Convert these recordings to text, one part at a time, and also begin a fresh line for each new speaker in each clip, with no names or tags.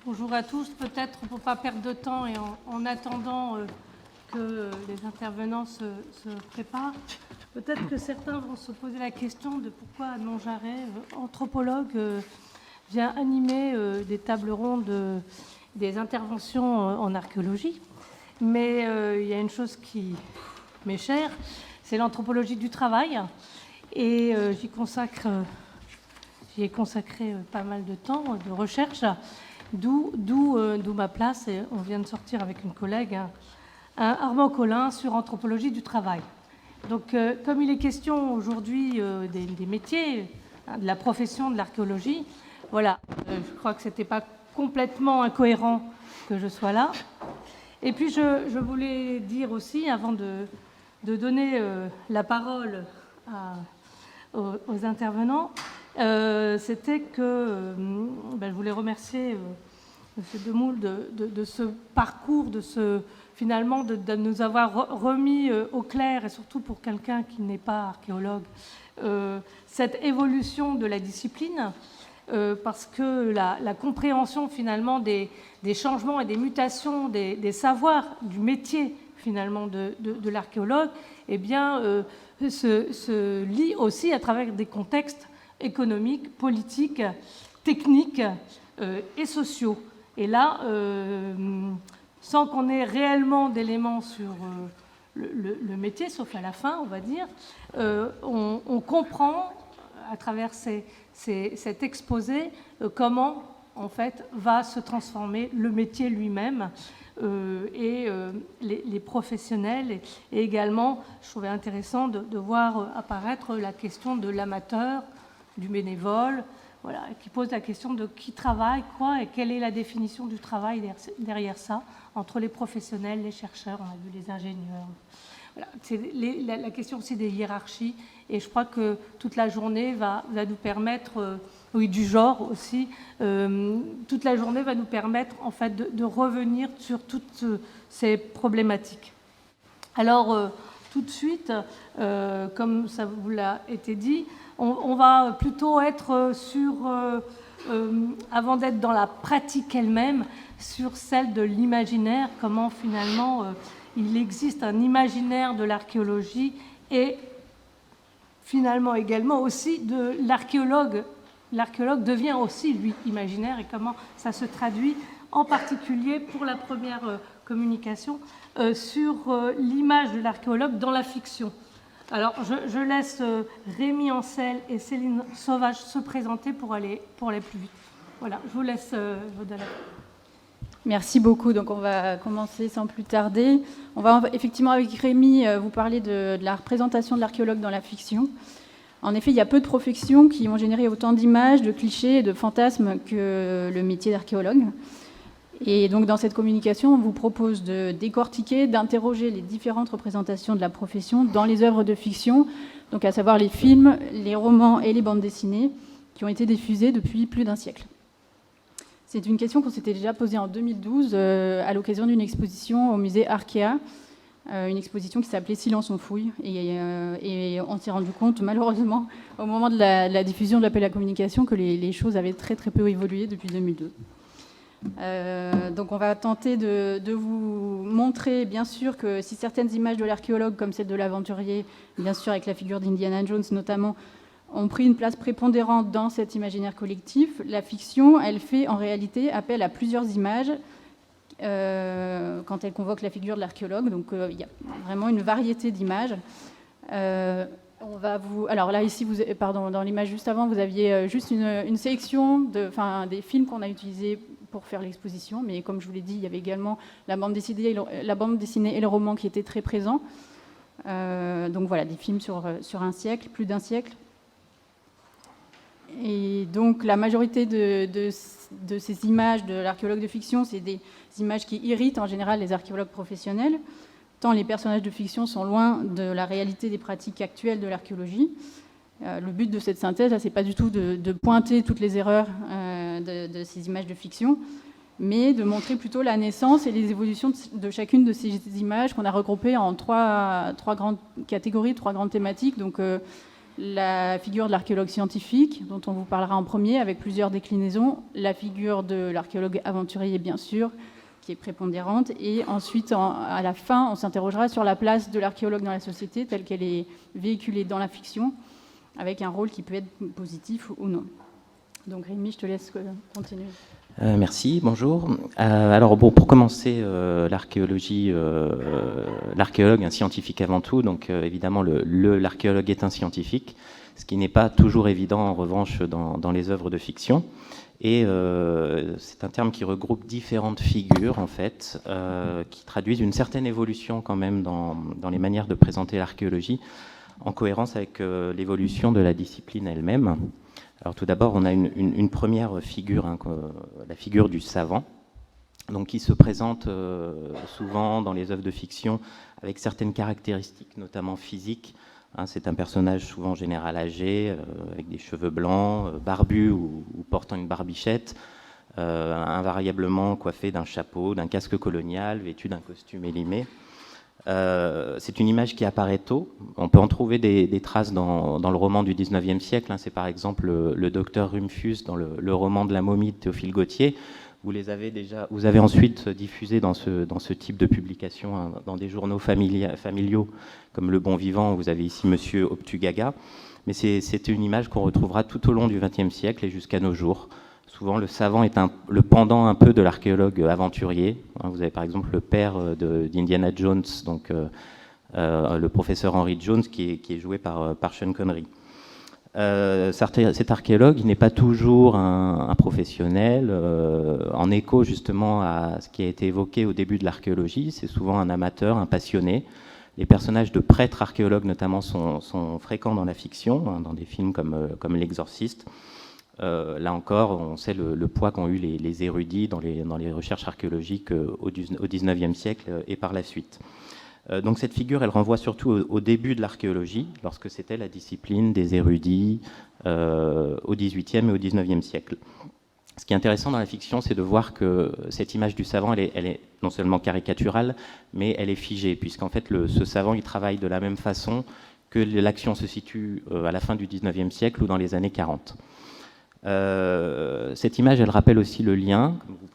Bonjour à tous. Peut-être pour ne pas perdre de temps et en attendant que les intervenants se préparent, peut-être que certains vont se poser la question de pourquoi Adnan Jarret, anthropologue, vient animer des tables rondes, des interventions en archéologie. Mais il y a une chose qui m'est chère, c'est l'anthropologie du travail. Et j'y ai consacré pas mal de temps de recherche, d'où ma place. Et on vient de sortir avec une collègue, un Armand Collin sur anthropologie du travail. Donc, comme il est question aujourd'hui des métiers, de la profession de l'archéologie, voilà, je crois que ce n'était pas complètement incohérent que je sois là. Et puis, je voulais dire aussi, avant de donner la parole aux intervenants, c'était que je voulais remercier M. Demoule de ce parcours, finalement de nous avoir remis au clair, et surtout pour quelqu'un qui n'est pas archéologue, cette évolution de la discipline, parce que la compréhension finalement des changements et des mutations des savoirs du métier finalement de l'archéologue, eh bien, se lie aussi à travers des contextes économiques, politiques, techniques et sociaux. Et là, sans qu'on ait réellement d'éléments sur le métier, sauf à la fin, on va dire, on comprend à travers cet exposé comment, en fait, va se transformer le métier lui-même et les professionnels. Et également, je trouvais intéressant de voir apparaître la question de l'amateur, du bénévole, voilà, qui pose la question de qui travaille, quoi, et quelle est la définition du travail derrière ça, entre les professionnels, les chercheurs, on a vu les ingénieurs. Voilà. C'est la question aussi des hiérarchies, et je crois que toute la journée va nous permettre, oui, du genre aussi, toute la journée va nous permettre en fait de revenir sur toutes ces problématiques. Alors, tout de suite, comme ça vous l'a été dit, on va plutôt être sur, avant d'être dans la pratique elle-même, sur celle de l'imaginaire, comment finalement il existe un imaginaire de l'archéologie et finalement également aussi de l'archéologue. L'archéologue devient aussi, lui, imaginaire, et comment ça se traduit, en particulier pour la première communication, sur l'image de l'archéologue dans la fiction. Alors, je laisse Rémi Ancel et Céline Sauvage se présenter pour aller plus vite. Voilà, je vous laisse Vodala.
Merci beaucoup. Donc, on va commencer sans plus tarder. On va effectivement, avec Rémi, vous parler de la représentation de l'archéologue dans la fiction. En effet, il y a peu de professions qui ont généré autant d'images, de clichés et de fantasmes que le métier d'archéologue. Et donc, dans cette communication, on vous propose de décortiquer, d'interroger les différentes représentations de la profession dans les œuvres de fiction, donc à savoir les films, les romans et les bandes dessinées qui ont été diffusés depuis plus d'un siècle. C'est une question qu'on s'était déjà posée en 2012 à l'occasion d'une exposition au musée Arkea, une exposition qui s'appelait Silence on fouille. Et on s'est rendu compte, malheureusement, au moment de la diffusion de l'appel à la communication, que les choses avaient très très peu évolué depuis 2002. Donc on va tenter de vous montrer, bien sûr, que si certaines images de l'archéologue, comme celle de l'aventurier, bien sûr avec la figure d'Indiana Jones notamment, ont pris une place prépondérante dans cet imaginaire collectif, la fiction, elle fait en réalité appel à plusieurs images quand elle convoque la figure de l'archéologue. Donc il y a vraiment une variété d'images. Alors là, ici, dans l'image juste avant, vous aviez juste une sélection des films qu'on a utilisés pour faire l'exposition. Mais comme je vous l'ai dit, il y avait également la bande dessinée et le roman qui étaient très présents. Donc voilà, des films sur un siècle, plus d'un siècle. Et donc la majorité de ces images de l'archéologue de fiction, c'est des images qui irritent en général les archéologues professionnels, tant les personnages de fiction sont loin de la réalité des pratiques actuelles de l'archéologie. Le but de cette synthèse, ce n'est pas du tout de pointer toutes les erreurs de ces images de fiction, mais de montrer plutôt la naissance et les évolutions de chacune de ces images qu'on a regroupées en trois grandes catégories, trois grandes thématiques. Donc la figure de l'archéologue scientifique, dont on vous parlera en premier, avec plusieurs déclinaisons, la figure de l'archéologue aventurier, bien sûr, qui est prépondérante, et ensuite, à la fin, on s'interrogera sur la place de l'archéologue dans la société, telle qu'elle est véhiculée dans la fiction, avec un rôle qui peut être positif ou non. Donc Rémi, je te laisse continuer.
Merci, bonjour. Alors bon, pour commencer, l'archéologie, l'archéologue, un scientifique avant tout, donc évidemment l'archéologue est un scientifique, ce qui n'est pas toujours évident en revanche dans les œuvres de fiction. Et c'est un terme qui regroupe différentes figures en fait, qui traduisent une certaine évolution quand même dans les manières de présenter l'archéologie, en cohérence avec l'évolution de la discipline elle-même. Alors tout d'abord, on a une première figure, hein, la figure du savant, donc qui se présente souvent dans les œuvres de fiction avec certaines caractéristiques, notamment physiques. Hein, c'est un personnage souvent général âgé, avec des cheveux blancs, barbu ou portant une barbichette, invariablement coiffé d'un chapeau, d'un casque colonial, vêtu d'un costume élimé. C'est une image qui apparaît tôt. On peut en trouver des traces dans le roman du 19e siècle. Hein. C'est par exemple le docteur Rumphius dans le roman de la momie de Théophile Gautier. Vous avez ensuite diffusé dans ce type de publication, hein, dans des journaux familiaux comme Le Bon Vivant. Vous avez ici Monsieur Optugaga. Mais c'est une image qu'on retrouvera tout au long du 20e siècle et jusqu'à nos jours. Souvent, le savant est le pendant un peu de l'archéologue aventurier. Vous avez par exemple le père d'Indiana Jones, donc le professeur Henry Jones, qui est joué par Sean Connery. Cet archéologue, il n'est pas toujours un professionnel. En écho justement à ce qui a été évoqué au début de l'archéologie, c'est souvent un amateur, un passionné. Les personnages de prêtres archéologues notamment sont fréquents dans la fiction, hein, dans des films comme L'Exorciste. Là encore, on sait le poids qu'ont eu les érudits dans les recherches archéologiques au XIXe siècle et par la suite. Donc cette figure, elle renvoie surtout au début de l'archéologie, lorsque c'était la discipline des érudits au XVIIIe et au XIXe siècle. Ce qui est intéressant dans la fiction, c'est de voir que cette image du savant, elle est non seulement caricaturale, mais elle est figée, puisqu'en fait, ce savant, il travaille de la même façon que l'action se situe à la fin du XIXe siècle ou dans les années 40. Cette image, elle rappelle aussi le lien,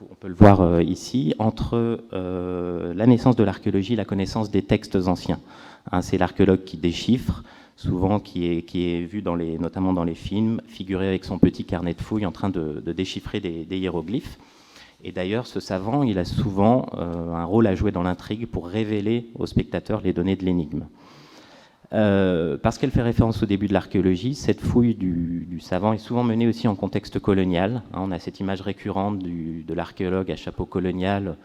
on peut le voir ici, entre la naissance de l'archéologie et la connaissance des textes anciens. Hein, c'est l'archéologue qui déchiffre, souvent qui est vu notamment dans les films, figuré avec son petit carnet de fouilles en train de déchiffrer des hiéroglyphes. Et d'ailleurs, ce savant, il a souvent un rôle à jouer dans l'intrigue pour révéler aux spectateurs les données de l'énigme. Parce qu'elle fait référence au début de l'archéologie, cette fouille du savant est souvent menée aussi en contexte colonial. Hein, on a cette image récurrente de l'archéologue à chapeau colonial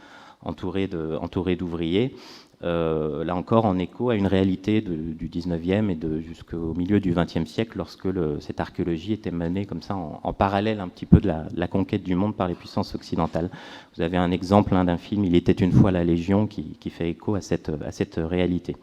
entouré d'ouvriers. Là encore, en écho à une réalité du 19e et jusqu'au milieu du 20e siècle, lorsque cette archéologie était menée comme ça en parallèle un petit peu de la conquête du monde par les puissances occidentales. Vous avez un exemple d'un film, Il était une fois la Légion, qui fait écho à cette réalité.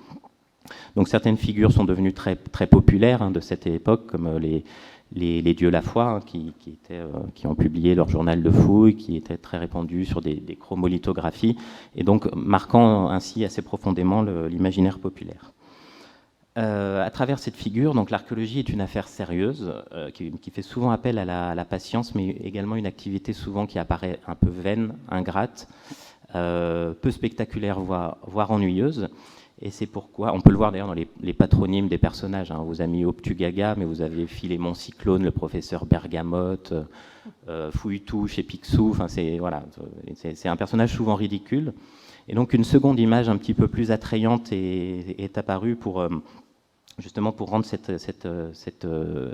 Donc certaines figures sont devenues très, très populaires, hein, de cette époque, comme les dieux la foi, hein, qui ont publié leur journal de fouilles, qui étaient très répandus sur des chromolithographies, et donc marquant ainsi assez profondément l'imaginaire populaire. À travers cette figure, donc l'archéologie est une affaire sérieuse, qui fait souvent appel à la patience, mais également une activité souvent qui apparaît un peu vaine, ingrate, peu spectaculaire, voire ennuyeuse. Et c'est pourquoi, on peut le voir d'ailleurs dans les patronymes des personnages, hein. Vous avez mis Optugaga, mais vous avez Philémon Cyclone, le professeur Bergamote, Fouille-Touche et Picsou. Enfin, c'est un personnage souvent ridicule. Et donc une seconde image un petit peu plus attrayante est apparue justement pour rendre cette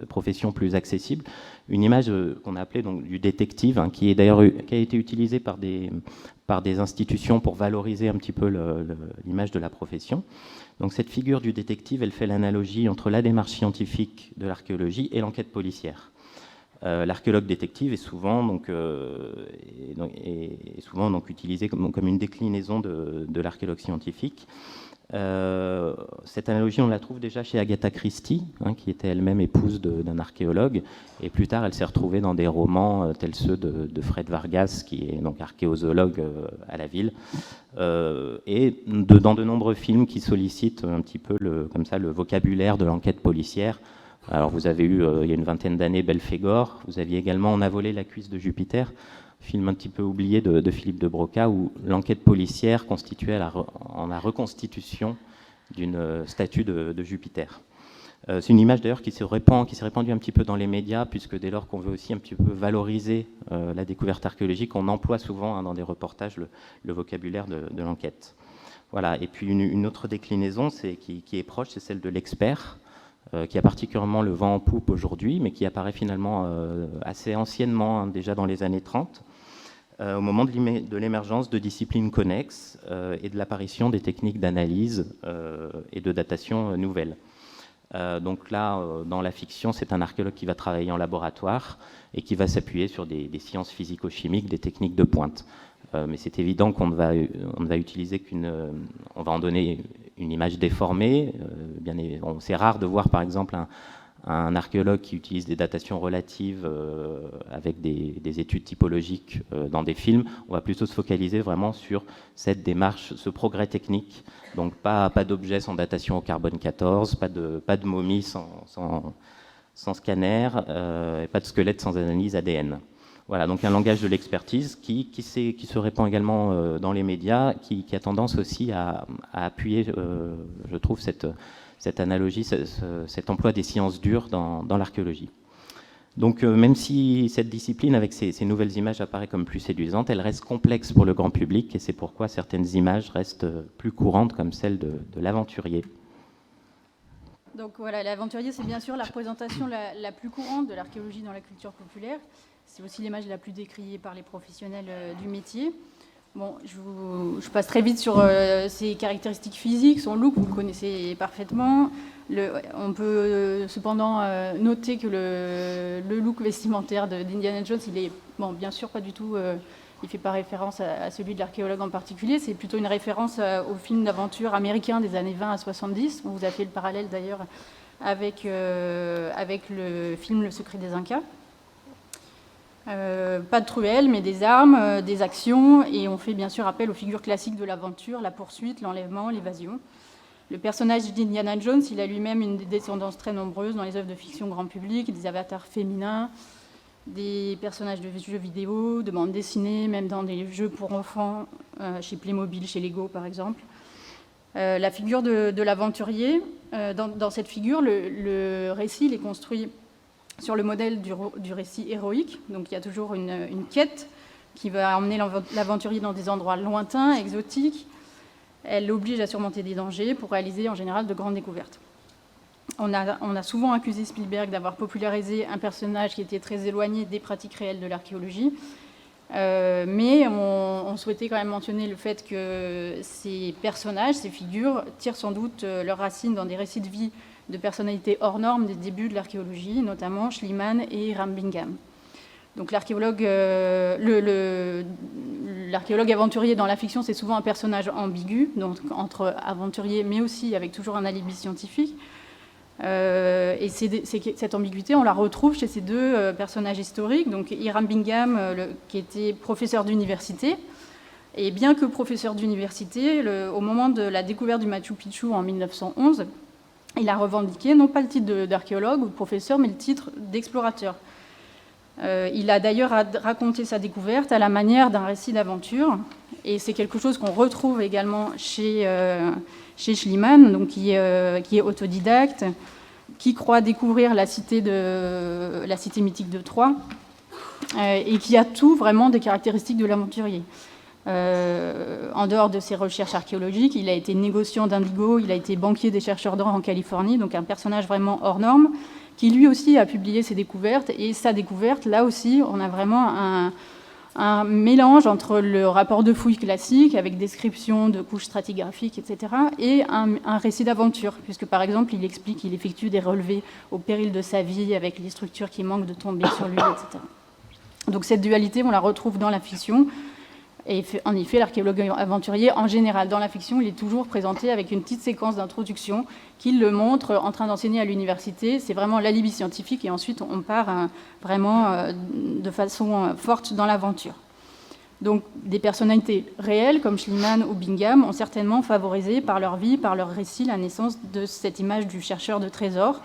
profession plus accessible. Une image qu'on a appelée donc du détective, hein, qui a été utilisée par des institutions pour valoriser un petit peu l'image de la profession. Donc cette figure du détective, elle fait l'analogie entre la démarche scientifique de l'archéologie et l'enquête policière. L'archéologue détective est souvent utilisé comme une déclinaison de l'archéologue scientifique. Cette analogie, on la trouve déjà chez Agatha Christie, hein, qui était elle-même épouse d'un archéologue, et plus tard, elle s'est retrouvée dans des romans tels ceux de Fred Vargas, qui est donc archéozoologue à la ville, et dans de nombreux films qui sollicitent un petit peu le vocabulaire de l'enquête policière. Alors vous avez eu, il y a une vingtaine d'années, Belphégor. Vous aviez également On a volé la cuisse de Jupiter, film un petit peu oublié de Philippe de Broca, où l'enquête policière constituait en la reconstitution d'une statue de Jupiter. C'est une image d'ailleurs qui s'est répandue un petit peu dans les médias, puisque dès lors qu'on veut aussi un petit peu valoriser la découverte archéologique, on emploie souvent dans des reportages le vocabulaire de l'enquête. Voilà. Et puis une autre déclinaison qui est proche, c'est celle de l'expert, qui a particulièrement le vent en poupe aujourd'hui, mais qui apparaît finalement assez anciennement, déjà dans les années 30, au moment de l'émergence de disciplines connexes et de l'apparition des techniques d'analyse et de datation nouvelles. Donc là, dans la fiction, c'est un archéologue qui va travailler en laboratoire et qui va s'appuyer sur des sciences physico-chimiques, des techniques de pointe. Mais c'est évident qu'on ne va utiliser on va en donner une image déformée. C'est rare de voir, par exemple, un archéologue qui utilise des datations relatives avec des études typologiques dans des films. On va plutôt se focaliser vraiment sur cette démarche, ce progrès technique. Donc pas d'objets sans datation au carbone 14, pas de momie sans scanner, et pas de squelette sans analyse ADN. Voilà, donc un langage de l'expertise qui se répand également dans les médias, qui a tendance aussi à appuyer, je trouve, cette analogie, cet emploi des sciences dures dans l'archéologie. Donc même si cette discipline, avec ces nouvelles images, apparaît comme plus séduisante, elle reste complexe pour le grand public, et c'est pourquoi certaines images restent plus courantes, comme celle de l'aventurier.
Donc voilà, l'aventurier, c'est bien sûr la représentation la plus courante de l'archéologie dans la culture populaire. C'est aussi l'image la plus décriée par les professionnels du métier. Bon, je passe très vite sur ses caractéristiques physiques, son look, vous le connaissez parfaitement. On peut cependant noter que le look vestimentaire d'Indiana Jones, il est, bon, bien sûr, pas du tout, il ne fait pas référence à celui de l'archéologue en particulier, c'est plutôt une référence au film d'aventure américain des années 20 à 70. On vous a fait le parallèle d'ailleurs avec le film Le Secret des Incas. Pas de truelle, mais des armes, des actions, et on fait bien sûr appel aux figures classiques de l'aventure, la poursuite, l'enlèvement, l'évasion. Le personnage d'Indiana Jones, il a lui-même une descendance très nombreuse dans les œuvres de fiction grand public, des avatars féminins, des personnages de jeux vidéo, de bandes dessinées, même dans des jeux pour enfants, chez Playmobil, chez Lego par exemple. La figure de l'aventurier, dans cette figure, le récit il est construit sur le modèle du récit héroïque. Donc il y a toujours une quête qui va emmener l'aventurier dans des endroits lointains, exotiques. Elle l'oblige à surmonter des dangers pour réaliser en général de grandes découvertes. On a souvent accusé Spielberg d'avoir popularisé un personnage qui était très éloigné des pratiques réelles de l'archéologie. Mais on souhaitait quand même mentionner le fait que ces personnages, ces figures, tirent sans doute leurs racines dans des récits de vie de personnalités hors normes des débuts de l'archéologie, notamment Schliemann et Hiram Bingham. Donc l'archéologue aventurier dans la fiction, c'est souvent un personnage ambigu, donc entre aventurier, mais aussi avec toujours un alibi scientifique. Et cette ambiguïté, on la retrouve chez ces deux personnages historiques. Donc Hiram Bingham, qui était professeur d'université, et bien que professeur d'université, au moment de la découverte du Machu Picchu en 1911, il a revendiqué non pas le titre d'archéologue ou de professeur, mais le titre d'explorateur. Il a d'ailleurs raconté sa découverte à la manière d'un récit d'aventure, et c'est quelque chose qu'on retrouve également chez Schliemann, donc qui est autodidacte, qui croit découvrir la cité mythique de Troie, et qui a tout vraiment des caractéristiques de l'aventurier. En dehors de ses recherches archéologiques, il a été négociant d'indigo, il a été banquier des chercheurs d'or en Californie, donc un personnage vraiment hors norme, qui lui aussi a publié ses découvertes. Et sa découverte, là aussi, on a vraiment un mélange entre le rapport de fouille classique, avec description de couches stratigraphiques, etc., et un récit d'aventure, puisque par exemple, il explique qu'il effectue des relevés au péril de sa vie, avec les structures qui manquent de tomber sur lui, etc. Donc cette dualité, on la retrouve dans la fiction. Et en effet, l'archéologue aventurier, en général, dans la fiction, il est toujours présenté avec une petite séquence d'introduction qui le montre en train d'enseigner à l'université. C'est vraiment l'alibi scientifique et ensuite on part vraiment de façon forte dans l'aventure. Donc des personnalités réelles comme Schliemann ou Bingham ont certainement favorisé par leur vie, par leur récit, la naissance de cette image du chercheur de trésors.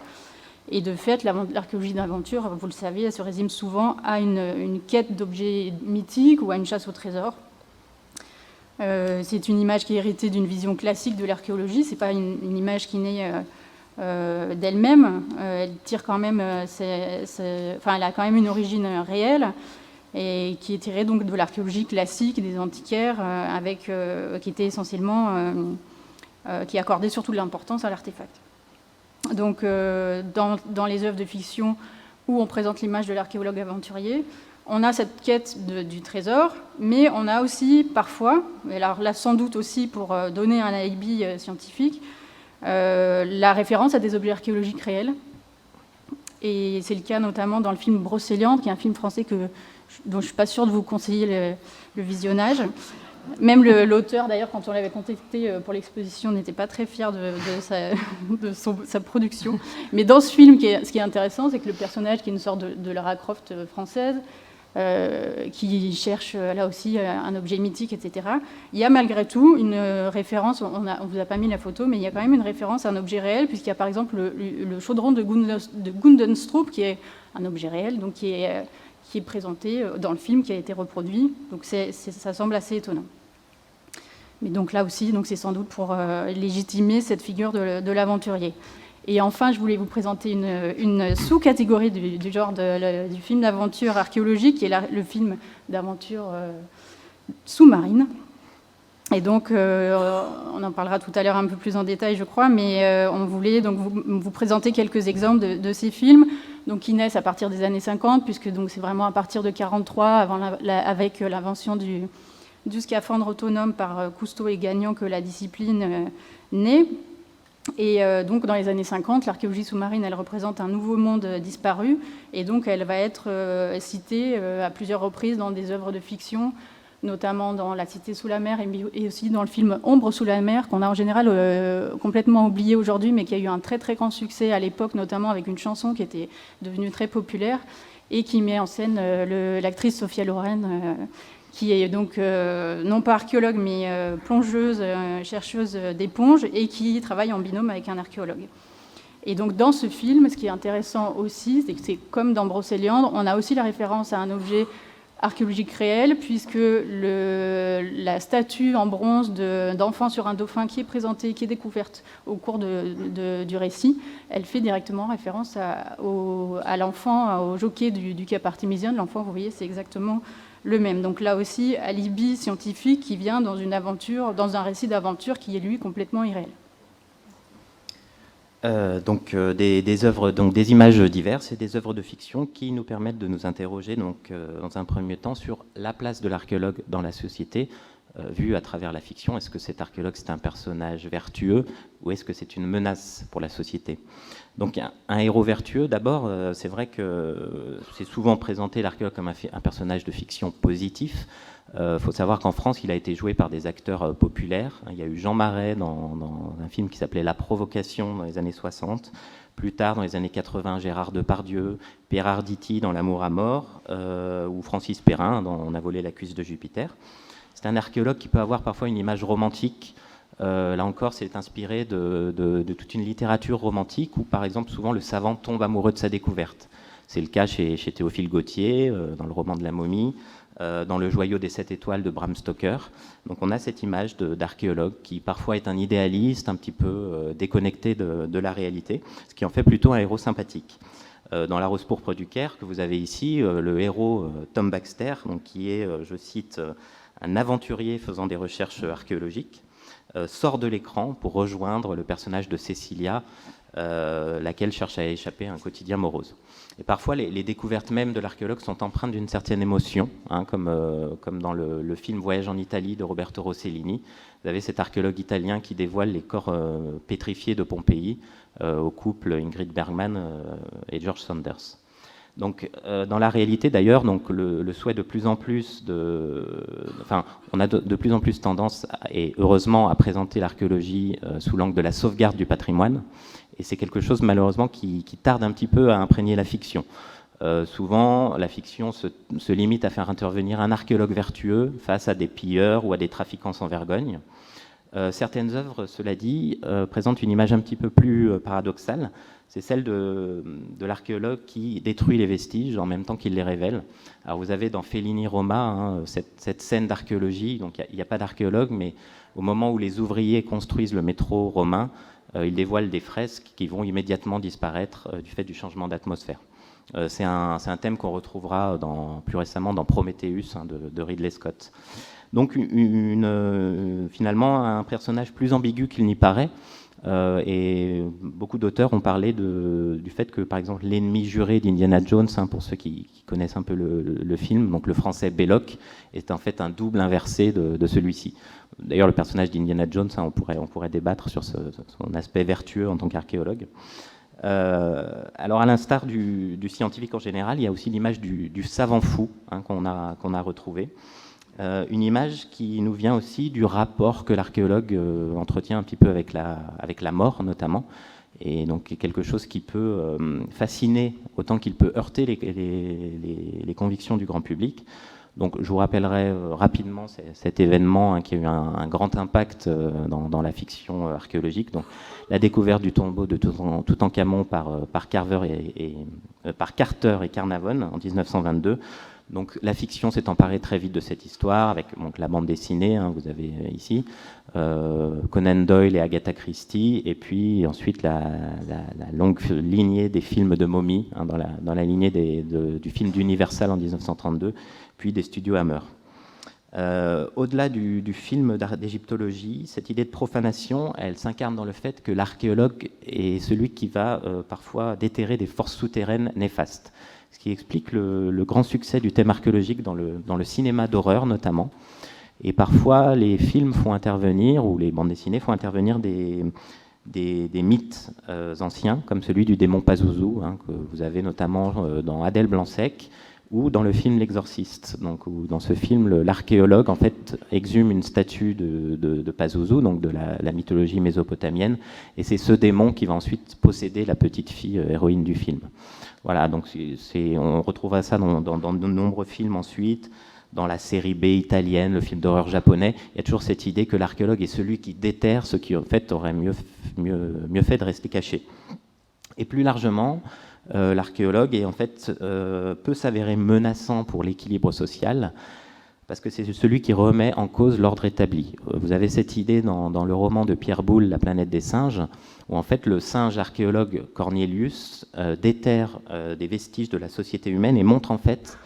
Et de fait, l'archéologie d'aventure, vous le savez, elle se résume souvent à une quête d'objets mythiques ou à une chasse au trésor. C'est une image qui est héritée d'une vision classique de l'archéologie. C'est pas une image qui naît d'elle-même. Elle tire quand même, elle a quand même une origine réelle et qui est tirée donc de l'archéologie classique des antiquaires, qui était essentiellement, qui accordait surtout de l'importance à l'artefact. Donc, dans les œuvres de fiction où on présente l'image de l'archéologue aventurier, on a cette quête du trésor, mais on a aussi parfois, alors là sans doute aussi pour donner un alibi scientifique, la référence à des objets archéologiques réels. Et c'est le cas notamment dans le film Brocéliande, qui est un film français dont je ne suis pas sûre de vous conseiller le visionnage. Même l'auteur, d'ailleurs, quand on l'avait contacté pour l'exposition, n'était pas très fier de sa production. Mais dans ce film, ce qui est intéressant, c'est que le personnage, qui est une sorte de Lara Croft française, qui cherche là aussi un objet mythique, etc. Il y a malgré tout une référence, on ne vous a pas mis la photo, mais il y a quand même une référence à un objet réel, puisqu'il y a par exemple le chaudron de Gundenstroop, qui est un objet réel, donc qui est présenté dans le film, qui a été reproduit. Donc ça semble assez étonnant. Mais donc là aussi, c'est sans doute pour légitimer cette figure de l'aventurier. Et enfin, je voulais vous présenter une sous-catégorie du genre du film d'aventure archéologique, qui est le film d'aventure sous-marine. Et donc, on en parlera tout à l'heure un peu plus en détail, je crois, mais on voulait donc vous présenter quelques exemples de ces films, donc qui naissent à partir des années 50, puisque c'est vraiment à partir de 1943, avec l'invention du scaphandre autonome par Cousteau et Gagnon, que la discipline naît. Et donc, dans les années 50, l'archéologie sous-marine, elle représente un nouveau monde disparu, et donc elle va être citée à plusieurs reprises dans des œuvres de fiction, notamment dans La Cité sous la mer et aussi dans le film Ombre sous la mer, qu'on a en général complètement oublié aujourd'hui, mais qui a eu un très très grand succès à l'époque, notamment avec une chanson qui était devenue très populaire et qui met en scène l'actrice Sophia Loren, qui est donc non pas archéologue, mais plongeuse, chercheuse d'éponges, et qui travaille en binôme avec un archéologue. Et donc dans ce film, ce qui est intéressant aussi, c'est que c'est comme dans Brocéliande, on a aussi la référence à un objet archéologique réel, puisque la statue en bronze d'enfant sur un dauphin qui est présentée, qui est découverte au cours du récit, elle fait directement référence à l'enfant, au jockey du Cap Artemision. L'enfant, vous voyez, c'est exactement le même. Donc là aussi, alibi scientifique qui vient dans une aventure, dans un récit d'aventure qui est lui complètement irréel.
Des œuvres, donc des images diverses et des œuvres de fiction qui nous permettent de nous interroger dans un premier temps sur la place de l'archéologue dans la société, vue à travers la fiction. Est-ce que cet archéologue, c'est un personnage vertueux ou est-ce que c'est une menace pour la société? Donc un héros vertueux, d'abord, c'est vrai que c'est souvent présenté l'archéologue comme un personnage de fiction positif. Faut savoir qu'en France, il a été joué par des acteurs populaires. Il y a eu Jean Marais dans un film qui s'appelait La Provocation dans les années 60. Plus tard, dans les années 80, Gérard Depardieu, Pierre Arditi dans L'amour à mort, ou Francis Perrin dans On a volé la cuisse de Jupiter. C'est un archéologue qui peut avoir parfois une image romantique. Là encore, c'est inspiré de toute une littérature romantique où, par exemple, souvent le savant tombe amoureux de sa découverte. C'est le cas chez Théophile Gautier, dans le roman de la momie, dans Le joyau des 7 étoiles de Bram Stoker. Donc on a cette image d'archéologue qui parfois est un idéaliste, un petit peu déconnecté de la réalité, ce qui en fait plutôt un héros sympathique. Dans La rose pourpre du Caire, que vous avez ici, le héros Tom Baxter, donc, qui est, je cite, un aventurier faisant des recherches archéologiques, sort de l'écran pour rejoindre le personnage de Cécilia, laquelle cherche à échapper à un quotidien morose. Et parfois, les découvertes même de l'archéologue sont empreintes d'une certaine émotion, comme dans le film Voyage en Italie de Roberto Rossellini. Vous avez cet archéologue italien qui dévoile les corps pétrifiés de Pompéi au couple Ingrid Bergman et George Sanders. Donc, dans la réalité, d'ailleurs, donc le souhait de plus en plus on a de plus en plus tendance, et heureusement, à présenter l'archéologie sous l'angle de la sauvegarde du patrimoine. Et c'est quelque chose, malheureusement, qui tarde un petit peu à imprégner la fiction. Souvent, la fiction se limite à faire intervenir un archéologue vertueux face à des pilleurs ou à des trafiquants sans vergogne. Certaines œuvres, cela dit, présentent une image un petit peu plus paradoxale. C'est celle de l'archéologue qui détruit les vestiges en même temps qu'il les révèle. Alors vous avez dans Fellini Roma cette scène d'archéologie, donc il n'y a pas d'archéologue, mais au moment où les ouvriers construisent le métro romain, ils dévoilent des fresques qui vont immédiatement disparaître du fait du changement d'atmosphère. C'est un thème qu'on retrouvera plus récemment dans Prometheus de Ridley Scott. Donc finalement un personnage plus ambigu qu'il n'y paraît. Et beaucoup d'auteurs ont parlé du fait que, par exemple, l'ennemi juré d'Indiana Jones, pour ceux qui connaissent un peu le film, donc le français Belloc, est en fait un double inversé de celui-ci. D'ailleurs, le personnage d'Indiana Jones, on pourrait débattre sur son aspect vertueux en tant qu'archéologue. Alors, à l'instar du scientifique en général, il y a aussi l'image du savant fou qu'on a retrouvé. Une image qui nous vient aussi du rapport que l'archéologue entretient un petit peu avec la mort, notamment, et donc quelque chose qui peut fasciner autant qu'il peut heurter les convictions du grand public. Donc, je vous rappellerai rapidement cet événement qui a eu un grand impact dans la fiction archéologique. Donc, la découverte du tombeau de Toutankhamon par Carter et Carnarvon en 1922. Donc la fiction s'est emparée très vite de cette histoire avec la bande dessinée, vous avez ici, Conan Doyle et Agatha Christie, et puis ensuite la longue lignée des films de momies, dans la lignée du film d'Universal en 1932, puis des studios Hammer. Au-delà du film d'égyptologie, cette idée de profanation, elle s'incarne dans le fait que l'archéologue est celui qui va parfois déterrer des forces souterraines néfastes. Ce qui explique le grand succès du thème archéologique dans le cinéma d'horreur notamment. Et parfois, les films font intervenir, ou les bandes dessinées font intervenir des mythes anciens, comme celui du démon Pazuzu, que vous avez notamment dans Adèle Blanc-Sec, ou dans le film L'Exorciste. Donc, où dans ce film, l'archéologue en fait exhume une statue de Pazuzu, donc de la mythologie mésopotamienne, et c'est ce démon qui va ensuite posséder la petite fille héroïne du film. Voilà, donc on retrouvera ça dans de nombreux films ensuite, dans la série B italienne, le film d'horreur japonais. Il y a toujours cette idée que l'archéologue est celui qui déterre ce qui en fait aurait mieux fait de rester caché. Et plus largement, l'archéologue peut s'avérer menaçant pour l'équilibre social, parce que c'est celui qui remet en cause l'ordre établi. Vous avez cette idée dans le roman de Pierre Boulle, La planète des singes, où en fait le singe archéologue Cornelius déterre des vestiges de la société humaine et montre en fait,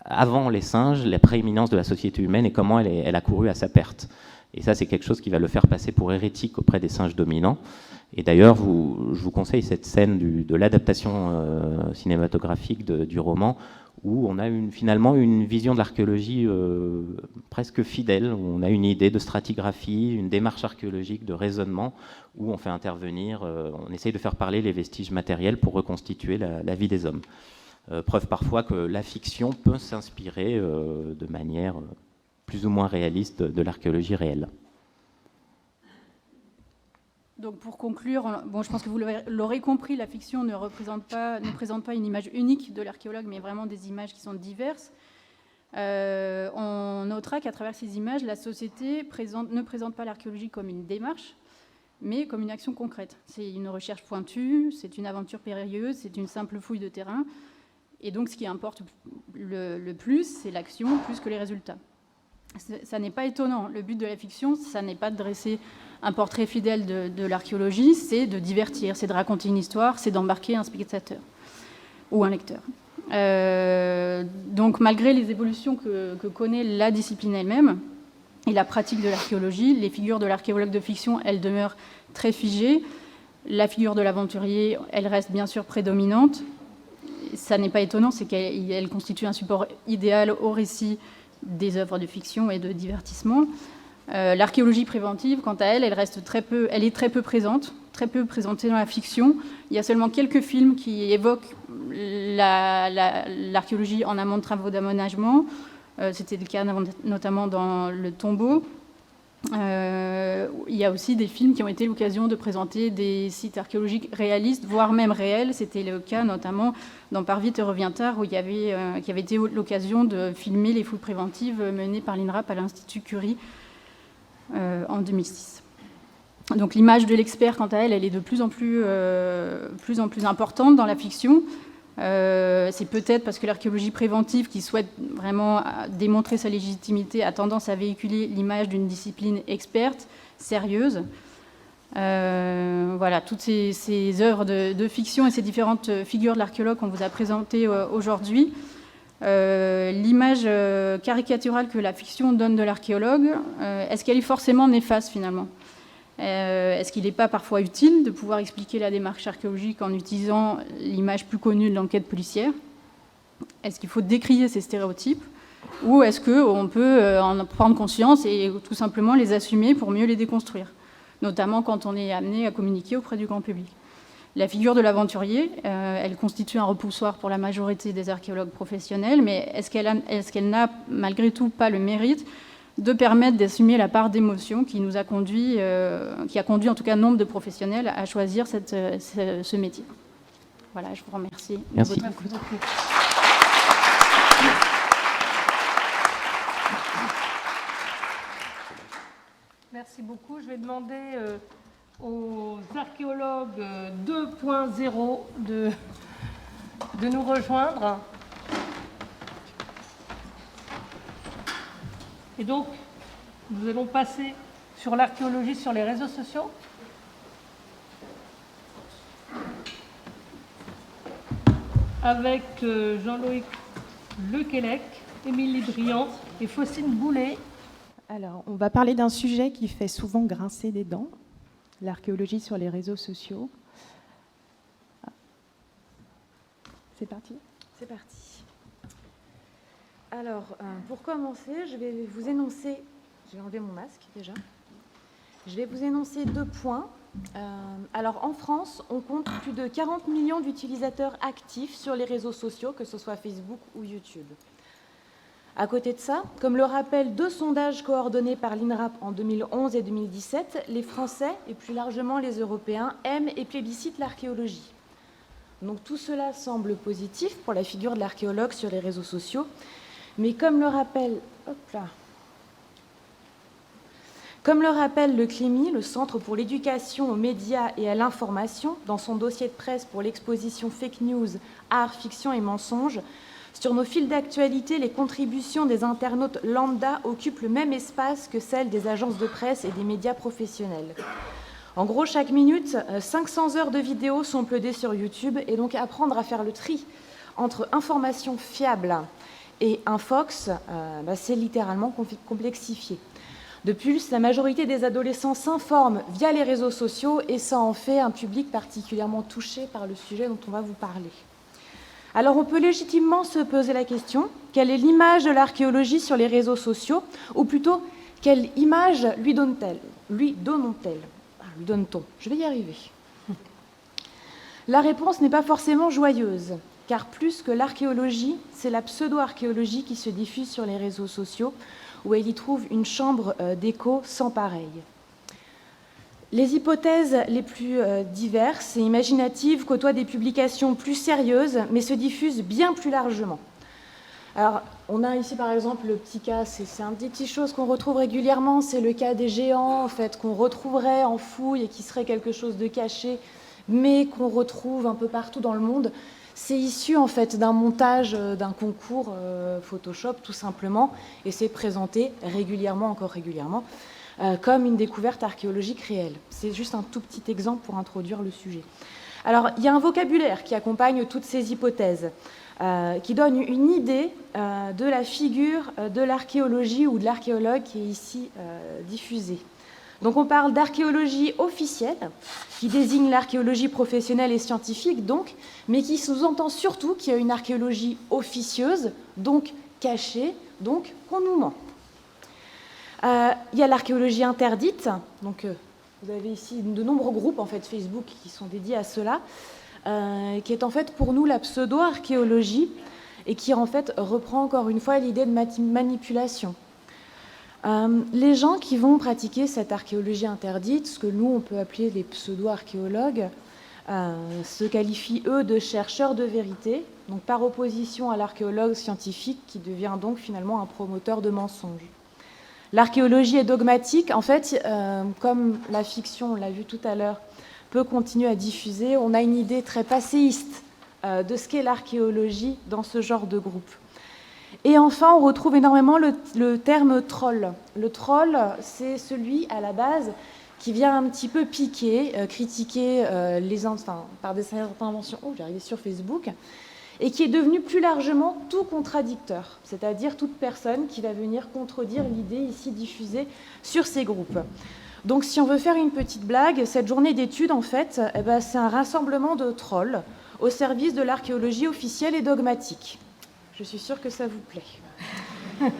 avant les singes, la prééminence de la société humaine et comment elle a couru à sa perte. Et ça, c'est quelque chose qui va le faire passer pour hérétique auprès des singes dominants. Et d'ailleurs, je vous conseille cette scène de l'adaptation cinématographique du roman, où on a finalement une vision de l'archéologie presque fidèle, où on a une idée de stratigraphie, une démarche archéologique, de raisonnement, où on fait intervenir, on essaye de faire parler les vestiges matériels pour reconstituer la vie des hommes. Preuve parfois que la fiction peut s'inspirer de manière plus ou moins réaliste de l'archéologie réelle.
Donc pour conclure, je pense que vous l'aurez compris, la fiction ne présente pas une image unique de l'archéologue, mais vraiment des images qui sont diverses. On notera qu'à travers ces images, la société ne présente pas l'archéologie comme une démarche, mais comme une action concrète. C'est une recherche pointue, c'est une aventure périlleuse, c'est une simple fouille de terrain. Et donc ce qui importe le plus, c'est l'action plus que les résultats. Ça n'est pas étonnant. Le but de la fiction, ça n'est pas de dresser un portrait fidèle de l'archéologie, c'est de divertir, c'est de raconter une histoire, c'est d'embarquer un spectateur ou un lecteur. Donc malgré les évolutions que connaît la discipline elle-même et la pratique de l'archéologie, les figures de l'archéologue de fiction, elles demeurent très figées. La figure de l'aventurier, elle reste bien sûr prédominante. Ça n'est pas étonnant, c'est qu'elle constitue un support idéal au récit des œuvres de fiction et de divertissement. L'archéologie préventive, quant à elle, elle est très peu présente, très peu présentée dans la fiction. Il y a seulement quelques films qui évoquent l'archéologie en amont de travaux d'aménagement. C'était le cas notamment dans Le Tombeau. Il y a aussi des films qui ont été l'occasion de présenter des sites archéologiques réalistes, voire même réels. C'était le cas notamment dans Pars vite et reviens tard, qui avait été l'occasion de filmer les fouilles préventives menées par l'INRAP à l'Institut Curie en 2006. Donc l'image de l'expert, quant à elle, elle est de plus en plus importante dans la fiction. C'est peut-être parce que l'archéologie préventive, qui souhaite vraiment démontrer sa légitimité, a tendance à véhiculer l'image d'une discipline experte, sérieuse. Voilà, toutes ces œuvres de fiction et ces différentes figures de l'archéologue qu'on vous a présentées aujourd'hui, l'image caricaturale que la fiction donne de l'archéologue, est-ce qu'elle est forcément néfaste finalement ? Est-ce qu'il n'est pas parfois utile de pouvoir expliquer la démarche archéologique en utilisant l'image plus connue de l'enquête policière ? Est-ce qu'il faut décrier ces stéréotypes ? Ou est-ce qu'on peut en prendre conscience et tout simplement les assumer pour mieux les déconstruire, notamment quand on est amené à communiquer auprès du grand public ? La figure de l'aventurier, elle constitue un repoussoir pour la majorité des archéologues professionnels, mais est-ce qu'elle n'a malgré tout pas le mérite de permettre d'assumer la part d'émotion qui a conduit en tout cas nombre de professionnels à choisir ce métier. Voilà, je vous remercie.
Merci.
Merci beaucoup. Je vais demander aux archéologues 2.0 de nous rejoindre. Et donc, nous allons passer sur l'archéologie sur les réseaux sociaux. Avec Jean-Loïc Lequelec, Émilie Briand et Faustine Boulet.
Alors, on va parler d'un sujet qui fait souvent grincer des dents, l'archéologie sur les réseaux sociaux. C'est parti ?
C'est parti. Alors, pour commencer, je vais vous énoncer... Je vais enlever mon masque déjà. Je vais vous énoncer 2 points. Alors, en France, on compte plus de 40 millions d'utilisateurs actifs sur les réseaux sociaux, que ce soit Facebook ou YouTube. À côté de ça, comme le rappellent 2 sondages coordonnés par l'INRAP en 2011 et 2017, les Français, et plus largement les Européens, aiment et plébiscitent l'archéologie. Donc tout cela semble positif pour la figure de l'archéologue sur les réseaux sociaux, mais comme le rappelle le CLEMI, le Centre pour l'éducation aux médias et à l'information, dans son dossier de presse pour l'exposition Fake News, Art, Fiction et Mensonges, sur nos fils d'actualité, les contributions des internautes lambda occupent le même espace que celles des agences de presse et des médias professionnels. En gros, chaque minute, 500 heures de vidéos sont uploadées sur YouTube, et donc apprendre à faire le tri entre informations fiables et infox, c'est littéralement complexifié. De plus, la majorité des adolescents s'informent via les réseaux sociaux, et ça en fait un public particulièrement touché par le sujet dont on va vous parler. Alors on peut légitimement se poser la question, quelle est l'image de l'archéologie sur les réseaux sociaux, ou plutôt, quelle image lui donne-t-elle ? Lui donne-t-on ? Je vais y arriver. La réponse n'est pas forcément joyeuse, car plus que l'archéologie, c'est la pseudo-archéologie qui se diffuse sur les réseaux sociaux, où elle y trouve une chambre d'écho sans pareil. Les hypothèses les plus diverses et imaginatives côtoient des publications plus sérieuses, mais se diffusent bien plus largement. Alors, on a ici par exemple le petit cas, c'est un des petites choses qu'on retrouve régulièrement, c'est le cas des géants, en fait, qu'on retrouverait en fouille et qui serait quelque chose de caché, mais qu'on retrouve un peu partout dans le monde. C'est issu en fait d'un montage d'un concours Photoshop tout simplement, et c'est présenté encore régulièrement, comme une découverte archéologique réelle. C'est juste un tout petit exemple pour introduire le sujet. Alors, il y a un vocabulaire qui accompagne toutes ces hypothèses, qui donne une idée de la figure de l'archéologie ou de l'archéologue qui est ici diffusée. Donc on parle d'archéologie officielle, qui désigne l'archéologie professionnelle et scientifique, donc, mais qui sous-entend surtout qu'il y a une archéologie officieuse, donc cachée, donc qu'on nous ment. Il y a l'archéologie interdite, donc vous avez ici de nombreux groupes en fait, Facebook qui sont dédiés à cela, qui est en fait pour nous la pseudo-archéologie et qui en fait reprend encore une fois l'idée de manipulation. Les gens qui vont pratiquer cette archéologie interdite, ce que nous on peut appeler les pseudo-archéologues, se qualifient eux de chercheurs de vérité, donc par opposition à l'archéologue scientifique qui devient donc finalement un promoteur de mensonges. L'archéologie est dogmatique. En fait, comme la fiction, on l'a vu tout à l'heure, peut continuer à diffuser, on a une idée très passéiste de ce qu'est l'archéologie dans ce genre de groupe. Et enfin, on retrouve énormément le terme troll. Le troll, c'est celui, à la base, qui vient un petit peu piquer, critiquer par des interventions, j'arrivais sur Facebook, et qui est devenu plus largement tout contradicteur, c'est-à-dire toute personne qui va venir contredire l'idée ici diffusée sur ces groupes. Donc si on veut faire une petite blague, cette journée d'études, en fait, c'est un rassemblement de trolls au service de l'archéologie officielle et dogmatique. Je suis sûre que ça vous plaît.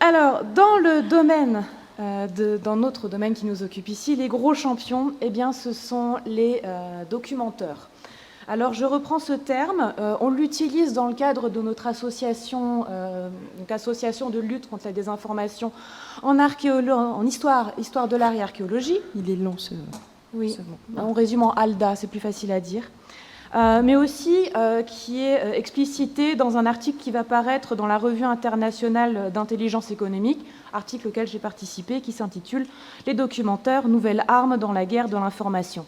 Alors, dans le domaine, dans notre domaine qui nous occupe ici, les gros champions, ce sont les documenteurs. Alors, je reprends ce terme, on l'utilise dans le cadre de notre association, donc association de lutte contre la désinformation en histoire de l'art et archéologie.
Il est long ce
Oui,
mot.
on résume en ALDA, c'est plus facile à dire. Mais aussi qui est explicité dans un article qui va paraître dans la Revue internationale d'intelligence économique, article auquel j'ai participé, qui s'intitule « Les documentaires, nouvelles armes dans la guerre de l'information ».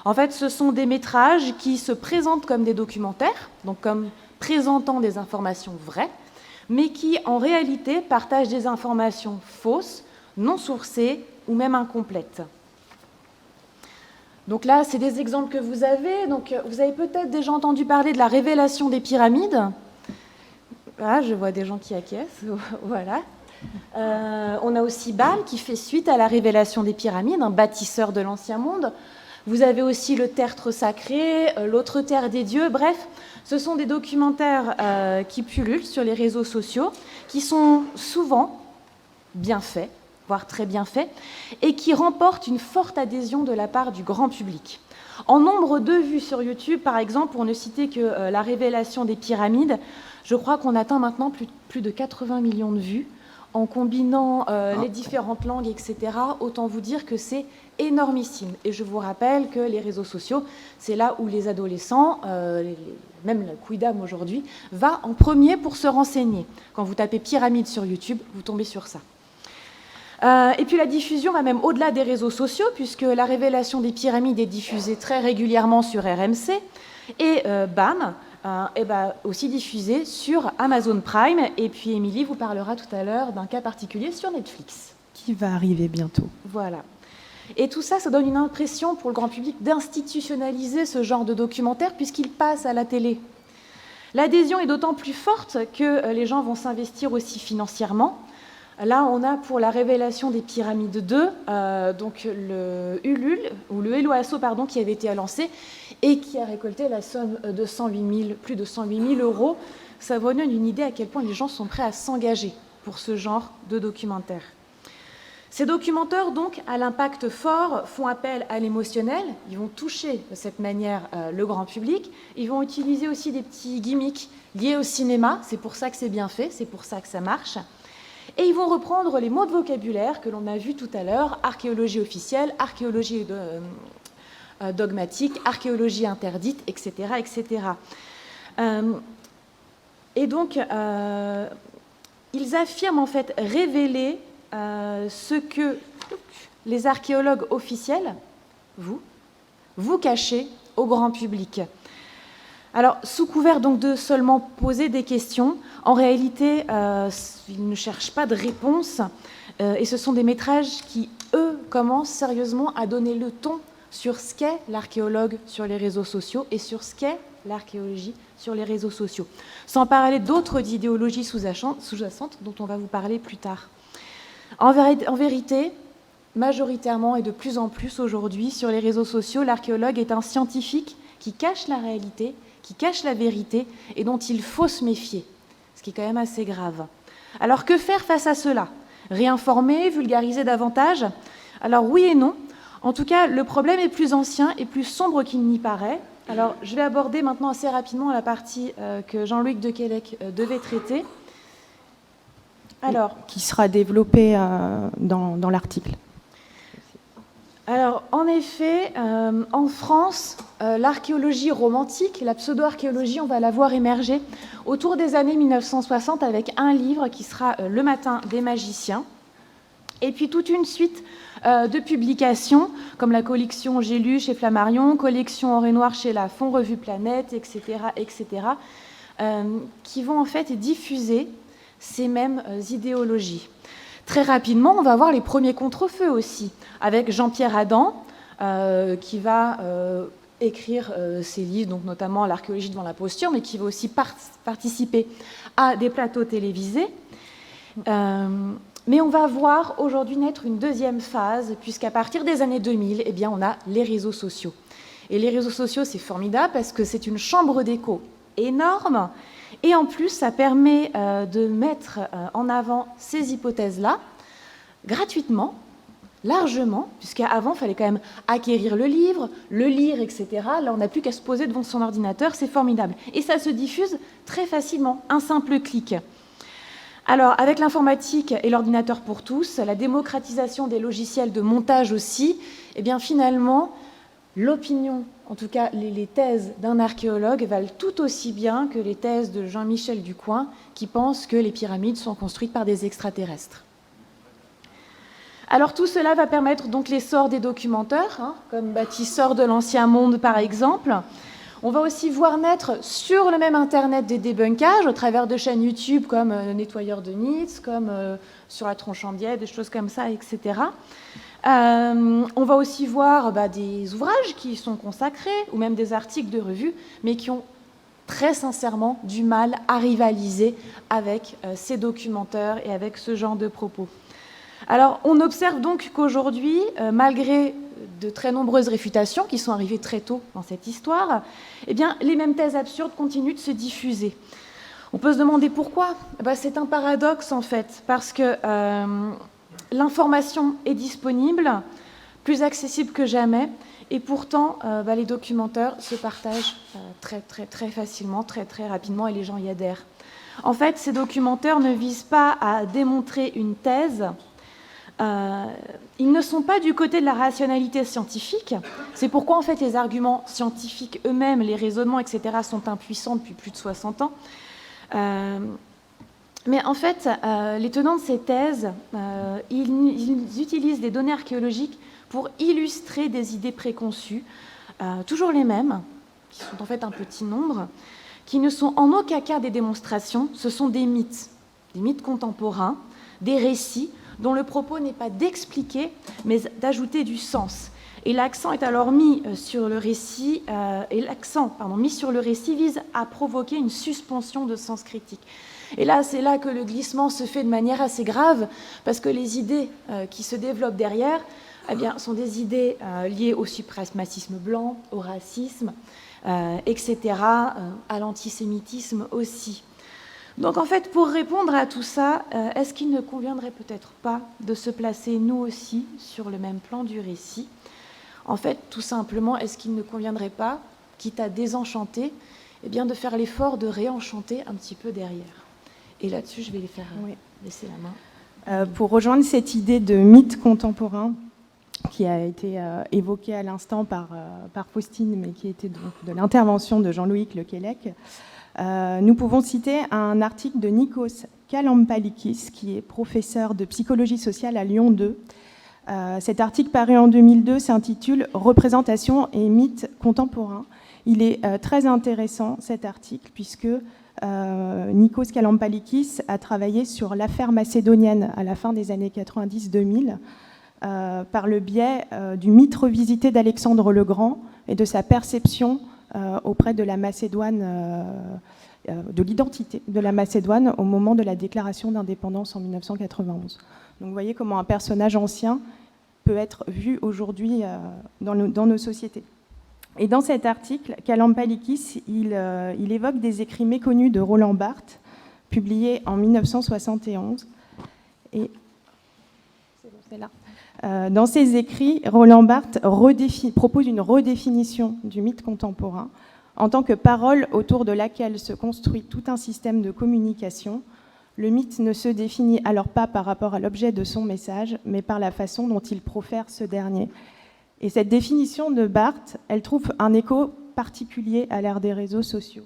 En fait, ce sont des métrages qui se présentent comme des documentaires, donc comme présentant des informations vraies, mais qui, en réalité, partagent des informations fausses, non sourcées ou même incomplètes. Donc là, c'est des exemples que vous avez. Donc, vous avez peut-être déjà entendu parler de la révélation des pyramides. Ah, je vois des gens qui acquiescent. Voilà. On a aussi Bam qui fait suite à la révélation des pyramides, un bâtisseur de l'Ancien Monde. Vous avez aussi le tertre sacré, l'autre terre des dieux. Bref, ce sont des documentaires qui pullulent sur les réseaux sociaux, qui sont souvent bien faits, voire très bien faits, et qui remportent une forte adhésion de la part du grand public. En nombre de vues sur YouTube, par exemple, pour ne citer que la révélation des pyramides, je crois qu'on atteint maintenant plus de 80 millions de vues, en combinant les différentes langues, etc. Autant vous dire que c'est énormissime. Et je vous rappelle que les réseaux sociaux, c'est là où les adolescents, même le Quidam aujourd'hui, va en premier pour se renseigner. Quand vous tapez pyramide sur YouTube, vous tombez sur ça. Et puis la diffusion va même au-delà des réseaux sociaux, puisque la révélation des pyramides est diffusée très régulièrement sur RMC, et BAM aussi diffusée sur Amazon Prime. Et puis Émilie vous parlera tout à l'heure d'un cas particulier sur Netflix.
Qui va arriver bientôt.
Voilà. Et tout ça, ça donne une impression pour le grand public d'institutionnaliser ce genre de documentaire, puisqu'il passe à la télé. L'adhésion est d'autant plus forte que les gens vont s'investir aussi financièrement. Là, on a pour la révélation des pyramides 2, donc le Ulule, ou le Helloasso, pardon, qui avait été lancé et qui a récolté la somme de plus de 108 000 €. Ça vous donne une idée à quel point les gens sont prêts à s'engager pour ce genre de documentaire. Ces documentaires, donc, à l'impact fort, font appel à l'émotionnel. Ils vont toucher de cette manière le grand public. Ils vont utiliser aussi des petits gimmicks liés au cinéma. C'est pour ça que c'est bien fait, c'est pour ça que ça marche. Et ils vont reprendre les mots de vocabulaire que l'on a vus tout à l'heure, archéologie officielle, archéologie dogmatique, archéologie interdite, etc. etc. Et donc, ils affirment en fait révéler ce que les archéologues officiels, vous cachez au grand public. Alors, sous couvert donc de seulement poser des questions, en réalité, ils ne cherchent pas de réponse, et ce sont des métrages qui, eux, commencent sérieusement à donner le ton sur ce qu'est l'archéologue sur les réseaux sociaux et sur ce qu'est l'archéologie sur les réseaux sociaux, sans parler d'autres idéologies sous-jacentes dont on va vous parler plus tard. En vérité, majoritairement et de plus en plus aujourd'hui, sur les réseaux sociaux, l'archéologue est un scientifique qui cache la réalité, qui cache la vérité et dont il faut se méfier, ce qui est quand même assez grave. Alors que faire face à cela? Réinformer, vulgariser davantage? Alors oui et non. En tout cas, le problème est plus ancien et plus sombre qu'il n'y paraît. Alors je vais aborder maintenant assez rapidement la partie que Jean-Luc Dequelec devait traiter. Alors,
qui sera développée dans l'article.
Alors, en effet, en France, l'archéologie romantique, la pseudo-archéologie, on va la voir émerger autour des années 1960 avec un livre qui sera Le matin des magiciens, Et puis toute une suite de publications, comme la collection J'ai lu chez Flammarion, collection Or et Noir chez Lafon, Revue Planète, etc., qui vont en fait diffuser ces mêmes idéologies. Très rapidement, on va voir les premiers contre-feux aussi, avec Jean-Pierre Adam, qui va écrire ses livres, donc notamment L'archéologie devant la posture, mais qui va aussi participer à des plateaux télévisés. Mais on va voir aujourd'hui naître une deuxième phase, puisqu'à partir des années 2000, eh bien, on a les réseaux sociaux. Et les réseaux sociaux, c'est formidable parce que c'est une chambre d'écho énorme. Et en plus, ça permet de mettre en avant ces hypothèses-là gratuitement, largement, puisqu'avant, il fallait quand même acquérir le livre, le lire, etc. Là, on n'a plus qu'à se poser devant son ordinateur, c'est formidable. Et ça se diffuse très facilement, un simple clic. Alors, avec l'informatique et l'ordinateur pour tous, la démocratisation des logiciels de montage aussi, eh bien, finalement, l'opinion, en tout cas les thèses d'un archéologue, valent tout aussi bien que les thèses de Jean-Michel Ducoing, qui pense que les pyramides sont construites par des extraterrestres. Alors tout cela va permettre donc l'essor des documentaires, comme bâtisseurs de l'Ancien Monde par exemple. On va aussi voir naître sur le même Internet des débunkages au travers de chaînes YouTube comme Nettoyeur de Nitz, comme sur la tronche en biais, des choses comme ça, etc. On va aussi voir des ouvrages qui sont consacrés, ou même des articles de revue, mais qui ont très sincèrement du mal à rivaliser avec ces documentaires et avec ce genre de propos. Alors, on observe donc qu'aujourd'hui, malgré de très nombreuses réfutations qui sont arrivées très tôt dans cette histoire, eh bien, les mêmes thèses absurdes continuent de se diffuser. On peut se demander pourquoi. C'est un paradoxe, en fait, parce que l'information est disponible, plus accessible que jamais, et pourtant, les documentaires se partagent très, très, très facilement, très, très rapidement, et les gens y adhèrent. En fait, ces documentaires ne visent pas à démontrer une thèse. Ils ne sont pas du côté de la rationalité scientifique. C'est pourquoi, en fait, les arguments scientifiques eux-mêmes, les raisonnements, etc., sont impuissants depuis plus de 60 ans. Mais en fait, les tenants de ces thèses, ils utilisent des données archéologiques pour illustrer des idées préconçues, toujours les mêmes, qui sont en fait un petit nombre, qui ne sont en aucun cas des démonstrations, ce sont des mythes contemporains, des récits, dont le propos n'est pas d'expliquer, mais d'ajouter du sens. Et l'accent est alors mis sur le récit, vise à provoquer une suspension de sens critique. Et là, c'est là que le glissement se fait de manière assez grave, parce que les idées qui se développent derrière, sont des idées liées au suprémacisme blanc, au racisme, etc., à l'antisémitisme aussi. Donc en fait, pour répondre à tout ça, est-ce qu'il ne conviendrait peut-être pas de se placer, nous aussi, sur le même plan du récit ? En fait, tout simplement, est-ce qu'il ne conviendrait pas, quitte à désenchanter, de faire l'effort de réenchanter un petit peu derrière ? Et là-dessus, je vais les faire laisser la main.
Pour rejoindre cette idée de mythe contemporain, qui a été évoquée à l'instant par Faustine, mais qui était donc de l'intervention de Jean-Louis Lequelec, nous pouvons citer un article de Nikos Kalampalikis, qui est professeur de psychologie sociale à Lyon 2. Cet article paru en 2002 s'intitule « Représentation et mythes contemporains ». Il est très intéressant, cet article, puisque Nikos Kalampalikis a travaillé sur l'affaire macédonienne à la fin des années 90-2000, par le biais du mythe revisité d'Alexandre le Grand et de sa perception auprès de la Macédoine, de l'identité de la Macédoine au moment de la déclaration d'indépendance en 1991. Donc vous voyez comment un personnage ancien peut être vu aujourd'hui dans nos sociétés. Et dans cet article, Kalampalikis, il évoque des écrits méconnus de Roland Barthes, publiés en 1971. Et c'est là. Dans ces écrits, Roland Barthes propose une redéfinition du mythe contemporain en tant que parole autour de laquelle se construit tout un système de communication. Le mythe ne se définit alors pas par rapport à l'objet de son message, mais par la façon dont il profère ce dernier. Et cette définition de Barthes, elle trouve un écho particulier à l'ère des réseaux sociaux.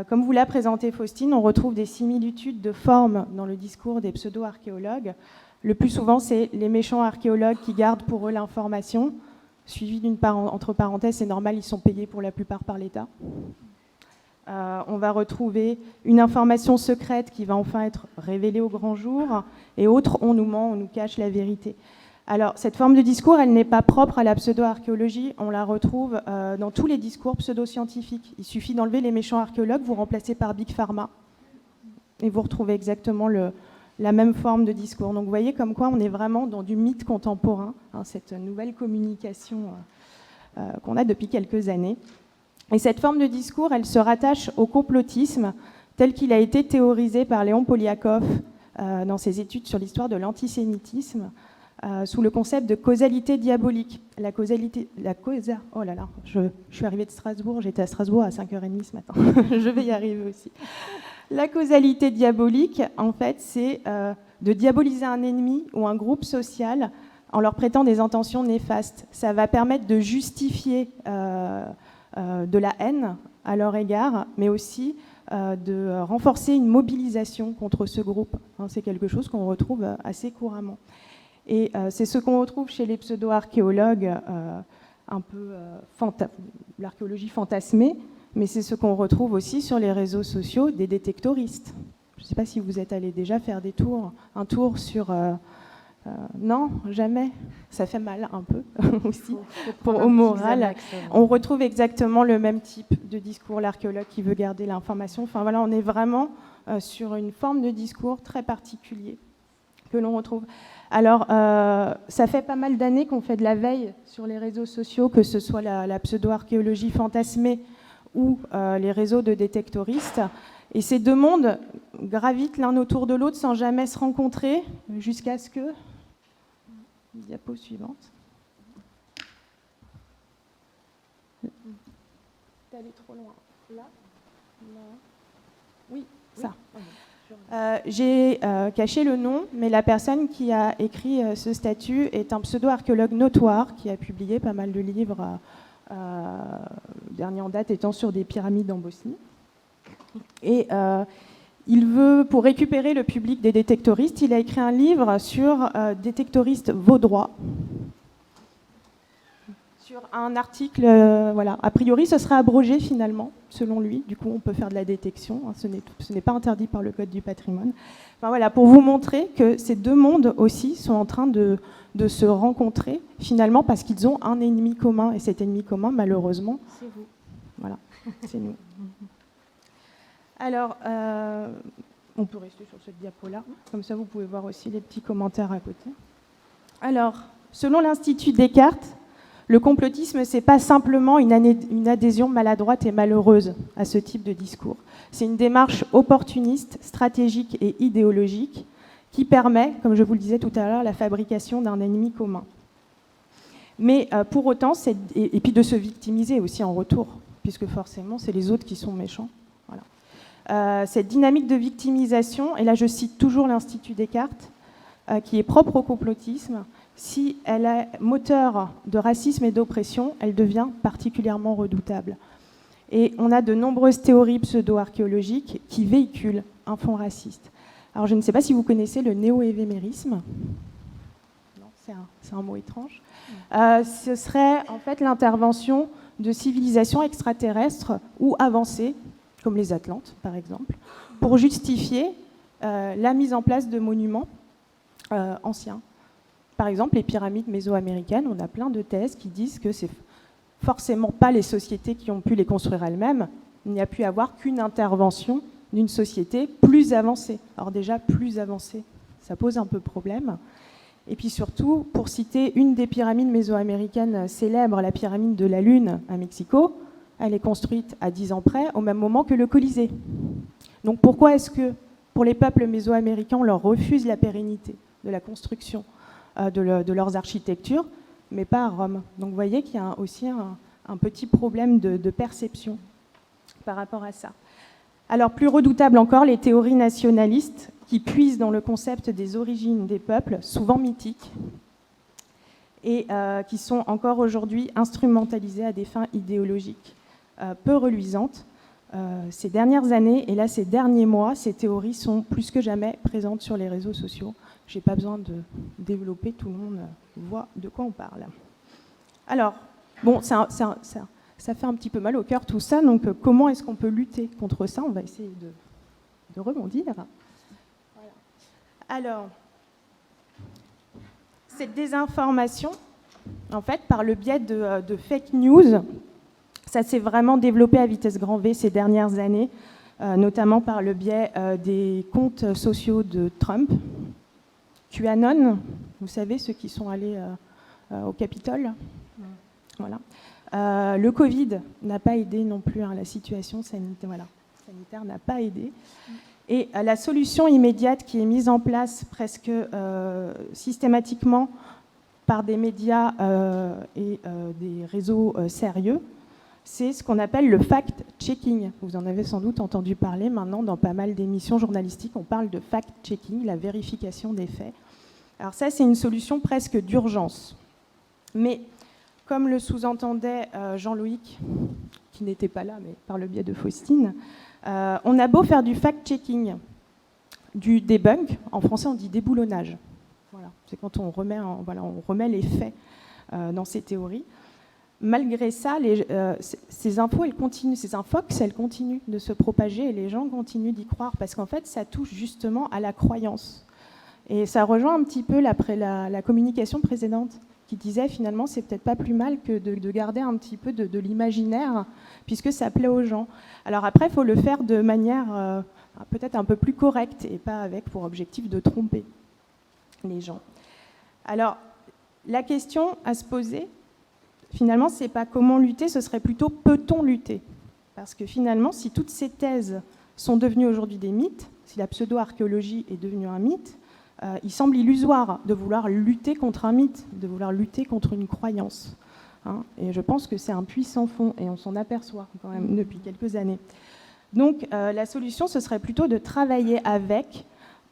Comme vous l'a présenté Faustine, on retrouve des similitudes de forme dans le discours des pseudo-archéologues, Le plus souvent, c'est les méchants archéologues qui gardent pour eux l'information, suivi entre parenthèses, c'est normal, ils sont payés pour la plupart par l'État. On va retrouver une information secrète qui va enfin être révélée au grand jour, et autres, on nous ment, on nous cache la vérité. Alors, cette forme de discours, elle n'est pas propre à la pseudo-archéologie, on la retrouve dans tous les discours pseudo-scientifiques. Il suffit d'enlever les méchants archéologues, vous remplacez par Big Pharma, et vous retrouvez exactement la même forme de discours. Donc vous voyez comme quoi on est vraiment dans du mythe contemporain, cette nouvelle communication qu'on a depuis quelques années. Et cette forme de discours, elle se rattache au complotisme tel qu'il a été théorisé par Léon Poliakov dans ses études sur l'histoire de l'antisémitisme, sous le concept de causalité diabolique. Oh là là, je suis arrivée de Strasbourg, j'étais à Strasbourg à 5h30 ce matin, je vais y arriver aussi. La causalité diabolique, en fait, c'est de diaboliser un ennemi ou un groupe social en leur prêtant des intentions néfastes. Ça va permettre de justifier de la haine à leur égard, mais aussi de renforcer une mobilisation contre ce groupe. C'est quelque chose qu'on retrouve assez couramment. Et c'est ce qu'on retrouve chez les pseudo-archéologues, un peu l'archéologie fantasmée, mais c'est ce qu'on retrouve aussi sur les réseaux sociaux des détectoristes. Je ne sais pas si vous êtes allé déjà faire un tour sur... non, jamais. Ça fait mal un peu aussi au moral. On retrouve exactement le même type de discours, l'archéologue qui veut garder l'information. Enfin voilà, on est vraiment sur une forme de discours très particulier que l'on retrouve. Alors, ça fait pas mal d'années qu'on fait de la veille sur les réseaux sociaux, que ce soit la pseudo-archéologie fantasmée ou les réseaux de détectoristes. Et ces deux mondes gravitent l'un autour de l'autre sans jamais se rencontrer, jusqu'à ce que... Diapo suivante. T'es allé trop loin. Là ? Non. Oui, ça. J'ai caché le nom, mais la personne qui a écrit ce statut est un pseudo-archéologue notoire qui a publié pas mal de livres, dernier en date étant sur des pyramides en Bosnie. Et il veut, pour récupérer le public des détectoristes, il a écrit un livre sur détectoristes vaudois. Sur un article, voilà. A priori, ce sera abrogé finalement, selon lui. Du coup, on peut faire de la détection. Ce n'est pas interdit par le Code du patrimoine. Enfin, voilà, pour vous montrer que ces deux mondes aussi sont en train de se rencontrer, finalement, parce qu'ils ont un ennemi commun. Et cet ennemi commun, malheureusement,
c'est vous.
Voilà, c'est nous. Alors, on peut rester sur cette diapo-là. Comme ça, vous pouvez voir aussi les petits commentaires à côté. Alors, selon l'Institut Descartes, le complotisme, ce n'est pas simplement une adhésion maladroite et malheureuse à ce type de discours. C'est une démarche opportuniste, stratégique et idéologique qui permet, comme je vous le disais tout à l'heure, la fabrication d'un ennemi commun. Mais pour autant, et puis de se victimiser aussi en retour, puisque forcément, c'est les autres qui sont méchants. Voilà. Cette dynamique de victimisation, et là je cite toujours l'Institut Descartes, qui est propre au complotisme, si elle est moteur de racisme et d'oppression, elle devient particulièrement redoutable. Et on a de nombreuses théories pseudo-archéologiques qui véhiculent un fond raciste. Alors je ne sais pas si vous connaissez le néo-évémérisme. Non, c'est un mot étrange. Ce serait en fait l'intervention de civilisations extraterrestres ou avancées, comme les Atlantes par exemple, pour justifier la mise en place de monuments anciens. Par exemple, les pyramides mésoaméricaines, on a plein de thèses qui disent que c'est forcément pas les sociétés qui ont pu les construire elles-mêmes. Il n'y a pu avoir qu'une intervention d'une société plus avancée. Alors déjà, plus avancée, ça pose un peu problème. Et puis surtout, pour citer une des pyramides mésoaméricaines célèbres, la pyramide de la Lune à Mexico, elle est construite à 10 ans près, au même moment que le Colisée. Donc pourquoi est-ce que, pour les peuples mésoaméricains, on leur refuse la pérennité de la construction de leurs architectures, mais pas à Rome. Donc vous voyez qu'il y a aussi un petit problème de perception par rapport à ça. Alors plus redoutable encore, les théories nationalistes qui puisent dans le concept des origines des peuples, souvent mythiques, et qui sont encore aujourd'hui instrumentalisées à des fins idéologiques peu reluisantes. Ces dernières années, et là ces derniers mois, ces théories sont plus que jamais présentes sur les réseaux sociaux. je n'ai pas besoin de développer, tout le monde voit de quoi on parle. Alors, bon, ça fait un petit peu mal au cœur tout ça, donc comment est-ce qu'on peut lutter contre ça? On va essayer de rebondir. Voilà. Alors, cette désinformation, en fait, par le biais de fake news, ça s'est vraiment développé à vitesse grand V ces dernières années, notamment par le biais des comptes sociaux de Trump, QAnon, vous savez, ceux qui sont allés au Capitole. Voilà. Le Covid n'a pas aidé non plus, hein, la situation sanitaire, sanitaire n'a pas aidé. Et la solution immédiate qui est mise en place presque systématiquement par des médias et des réseaux sérieux, c'est ce qu'on appelle le fact-checking. Vous en avez sans doute entendu parler maintenant dans pas mal d'émissions journalistiques. On parle de fact-checking, la vérification des faits. Alors ça, c'est une solution presque d'urgence. Mais comme le sous-entendait Jean-Loïc, qui n'était pas là, mais par le biais de Faustine, on a beau faire du fact-checking, du debunk, en français on dit déboulonnage. Voilà. C'est quand on remet les faits dans ces théories. Malgré ça, ces infos, elles continuent de se propager et les gens continuent d'y croire parce qu'en fait, ça touche justement à la croyance. Et ça rejoint un petit peu la communication précédente qui disait finalement, c'est peut-être pas plus mal que de garder un petit peu de l'imaginaire puisque ça plaît aux gens. Alors après, il faut le faire de manière peut-être un peu plus correcte et pas avec pour objectif de tromper les gens. Alors, la question à se poser, finalement, ce n'est pas comment lutter, ce serait plutôt peut-on lutter? Parce que finalement, si toutes ces thèses sont devenues aujourd'hui des mythes, si la pseudo-archéologie est devenue un mythe, il semble illusoire de vouloir lutter contre un mythe, de vouloir lutter contre une croyance. Hein, et je pense que c'est un puits sans fond, et on s'en aperçoit quand même depuis quelques années. Donc la solution, ce serait plutôt de travailler avec,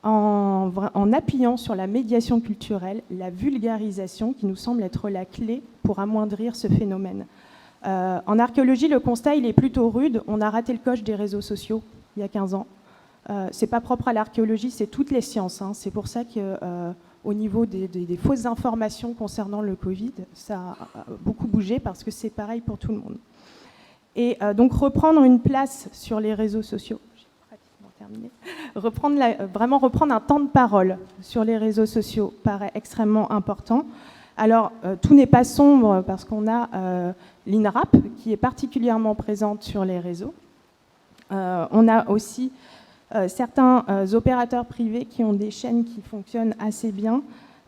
en appuyant sur la médiation culturelle, la vulgarisation qui nous semble être la clé pour amoindrir ce phénomène. En archéologie, le constat il est plutôt rude. On a raté le coche des réseaux sociaux il y a 15 ans. C'est pas propre à l'archéologie, c'est toutes les sciences. Hein. C'est pour ça qu'au niveau des fausses informations concernant le Covid, ça a beaucoup bougé parce que c'est pareil pour tout le monde. Et donc reprendre une place sur les réseaux sociaux, vraiment reprendre un temps de parole sur les réseaux sociaux paraît extrêmement important. Alors, tout n'est pas sombre parce qu'on a l'INRAP qui est particulièrement présente sur les réseaux. On a aussi certains opérateurs privés qui ont des chaînes qui fonctionnent assez bien.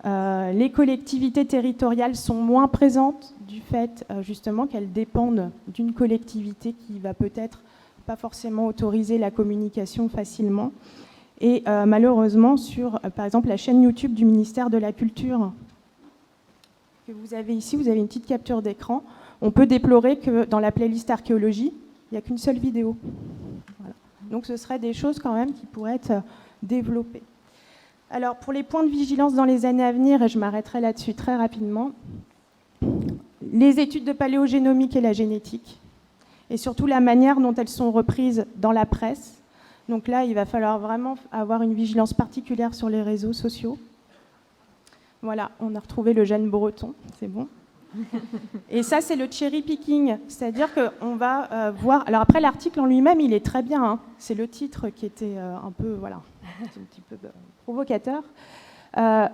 Les collectivités territoriales sont moins présentes du fait justement qu'elles dépendent d'une collectivité qui va peut-être pas forcément autoriser la communication facilement. Et malheureusement, sur par exemple la chaîne YouTube du ministère de la Culture, que vous avez ici, vous avez une petite capture d'écran, on peut déplorer que dans la playlist archéologie, il n'y a qu'une seule vidéo. Voilà. Donc ce seraient des choses quand même qui pourraient être développées. Alors pour les points de vigilance dans les années à venir, et je m'arrêterai là-dessus très rapidement, les études de paléogénomique et la génétique, et surtout la manière dont elles sont reprises dans la presse. Donc là, il va falloir vraiment avoir une vigilance particulière sur les réseaux sociaux. Voilà, on a retrouvé le gène breton, c'est bon. Et ça, c'est le cherry picking, c'est-à-dire qu'on va voir... Alors après, l'article en lui-même, il est très bien, hein. C'est le titre qui était un peu, voilà, un petit peu provocateur.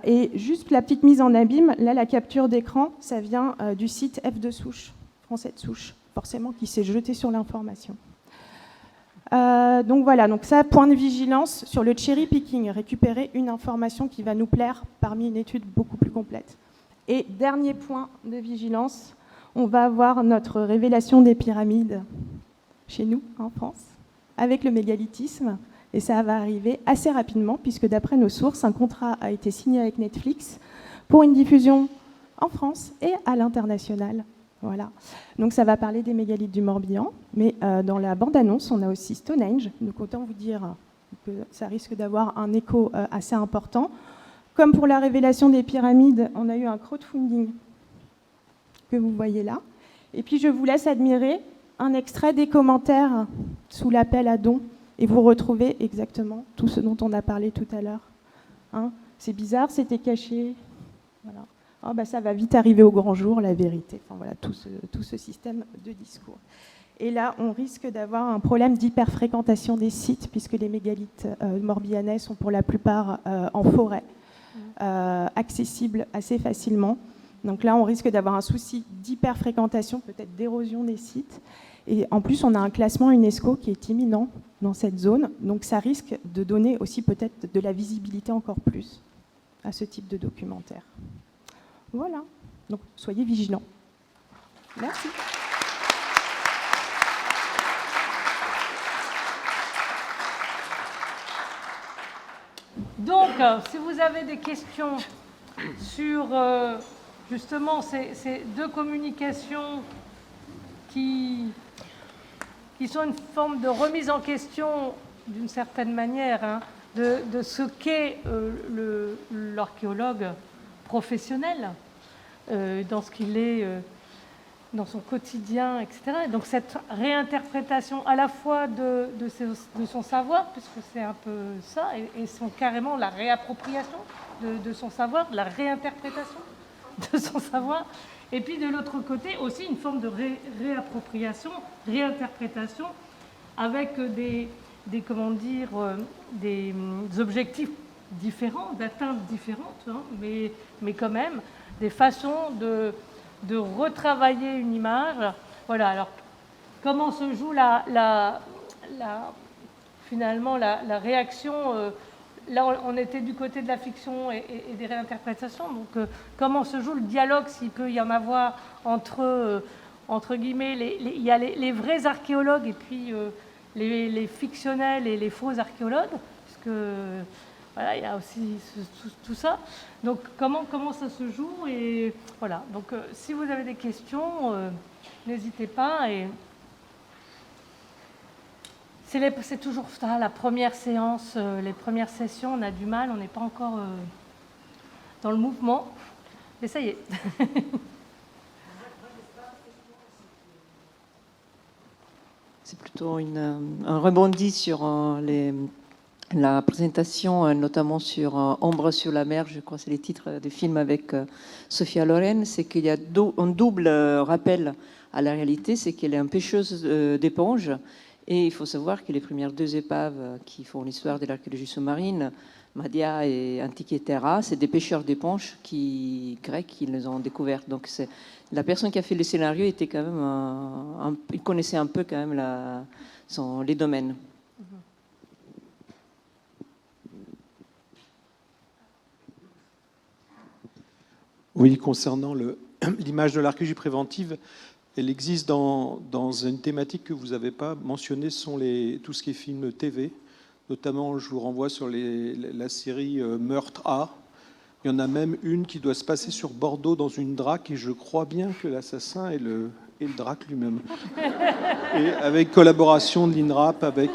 Et juste la petite mise en abîme, là, la capture d'écran, ça vient du site F de souche, français de souche, forcément, qui s'est jeté sur l'information. Donc voilà, donc ça, point de vigilance sur le cherry picking, récupérer une information qui va nous plaire parmi une étude beaucoup plus complète. Et dernier point de vigilance, on va avoir notre révélation des pyramides chez nous, en France, avec le mégalithisme. Et ça va arriver assez rapidement, puisque d'après nos sources, un contrat a été signé avec Netflix pour une diffusion en France et à l'international. Voilà. Donc ça va parler des mégalithes du Morbihan, mais dans la bande-annonce, on a aussi Stonehenge. Donc autant vous dire que ça risque d'avoir un écho assez important. Comme pour la révélation des pyramides, on a eu un crowdfunding que vous voyez là. Et puis je vous laisse admirer un extrait des commentaires sous l'appel à dons, et vous retrouvez exactement tout ce dont on a parlé tout à l'heure. Hein, c'est bizarre, c'était caché. Voilà. Oh, bah, ça va vite arriver au grand jour, la vérité. Enfin, voilà, tout ce système de discours. Et là, on risque d'avoir un problème d'hyperfréquentation des sites, puisque les mégalithes morbihanais sont pour la plupart en forêt, accessibles assez facilement. Donc là, on risque d'avoir un souci d'hyperfréquentation, peut-être d'érosion des sites. Et en plus, on a un classement UNESCO qui est imminent dans cette zone. Donc ça risque de donner aussi peut-être de la visibilité encore plus à ce type de documentaire. Voilà. Donc soyez vigilants. Merci.
Donc, si vous avez des questions sur justement ces deux communications qui sont une forme de remise en question, d'une certaine manière, hein, de ce qu'est l'archéologue professionnel, dans ce qu'il est, dans son quotidien, etc. Donc cette réinterprétation à la fois de son savoir, puisque c'est un peu ça, et carrément la réappropriation de son savoir, la réinterprétation de son savoir, et puis de l'autre côté aussi une forme de réappropriation, réinterprétation, avec des objectifs différents, d'atteintes différentes, hein, mais quand même des façons de retravailler une image. Voilà, alors comment se joue finalement la réaction là, on était du côté de la fiction et des réinterprétations, donc comment se joue le dialogue, s'il peut y en avoir entre guillemets, il y a les vrais archéologues et puis les fictionnels et les faux archéologues, puisque voilà, il y a aussi tout ça. Donc comment ça se joue, et voilà. Donc si vous avez des questions, n'hésitez pas. Et c'est toujours ça, la première séance, les premières sessions, on a du mal, on n'est pas encore dans le mouvement, mais ça y est.
C'est plutôt un rebondi sur la présentation, notamment sur Ombre sur la mer, je crois que c'est les titres des films avec Sophia Loren. C'est qu'il y a un double rappel à la réalité, c'est qu'elle est une pêcheuse d'éponges. Et il faut savoir que les premières deux épaves qui font l'histoire de l'archéologie sous-marine, Madia et Antikythera, c'est des pêcheurs d'éponges grecs qui les ont découvertes. Donc la personne qui a fait le scénario était quand même il connaissait un peu quand même les domaines.
Oui, concernant l'image de l'archéologie préventive, elle existe dans une thématique que vous n'avez pas mentionnée, ce sont tout ce qui est film TV. Notamment, je vous renvoie sur la série Meurtre A. Il y en a même une qui doit se passer sur Bordeaux dans une draque, et je crois bien que l'assassin est le draque lui-même. Et avec collaboration de l'INRAP, avec...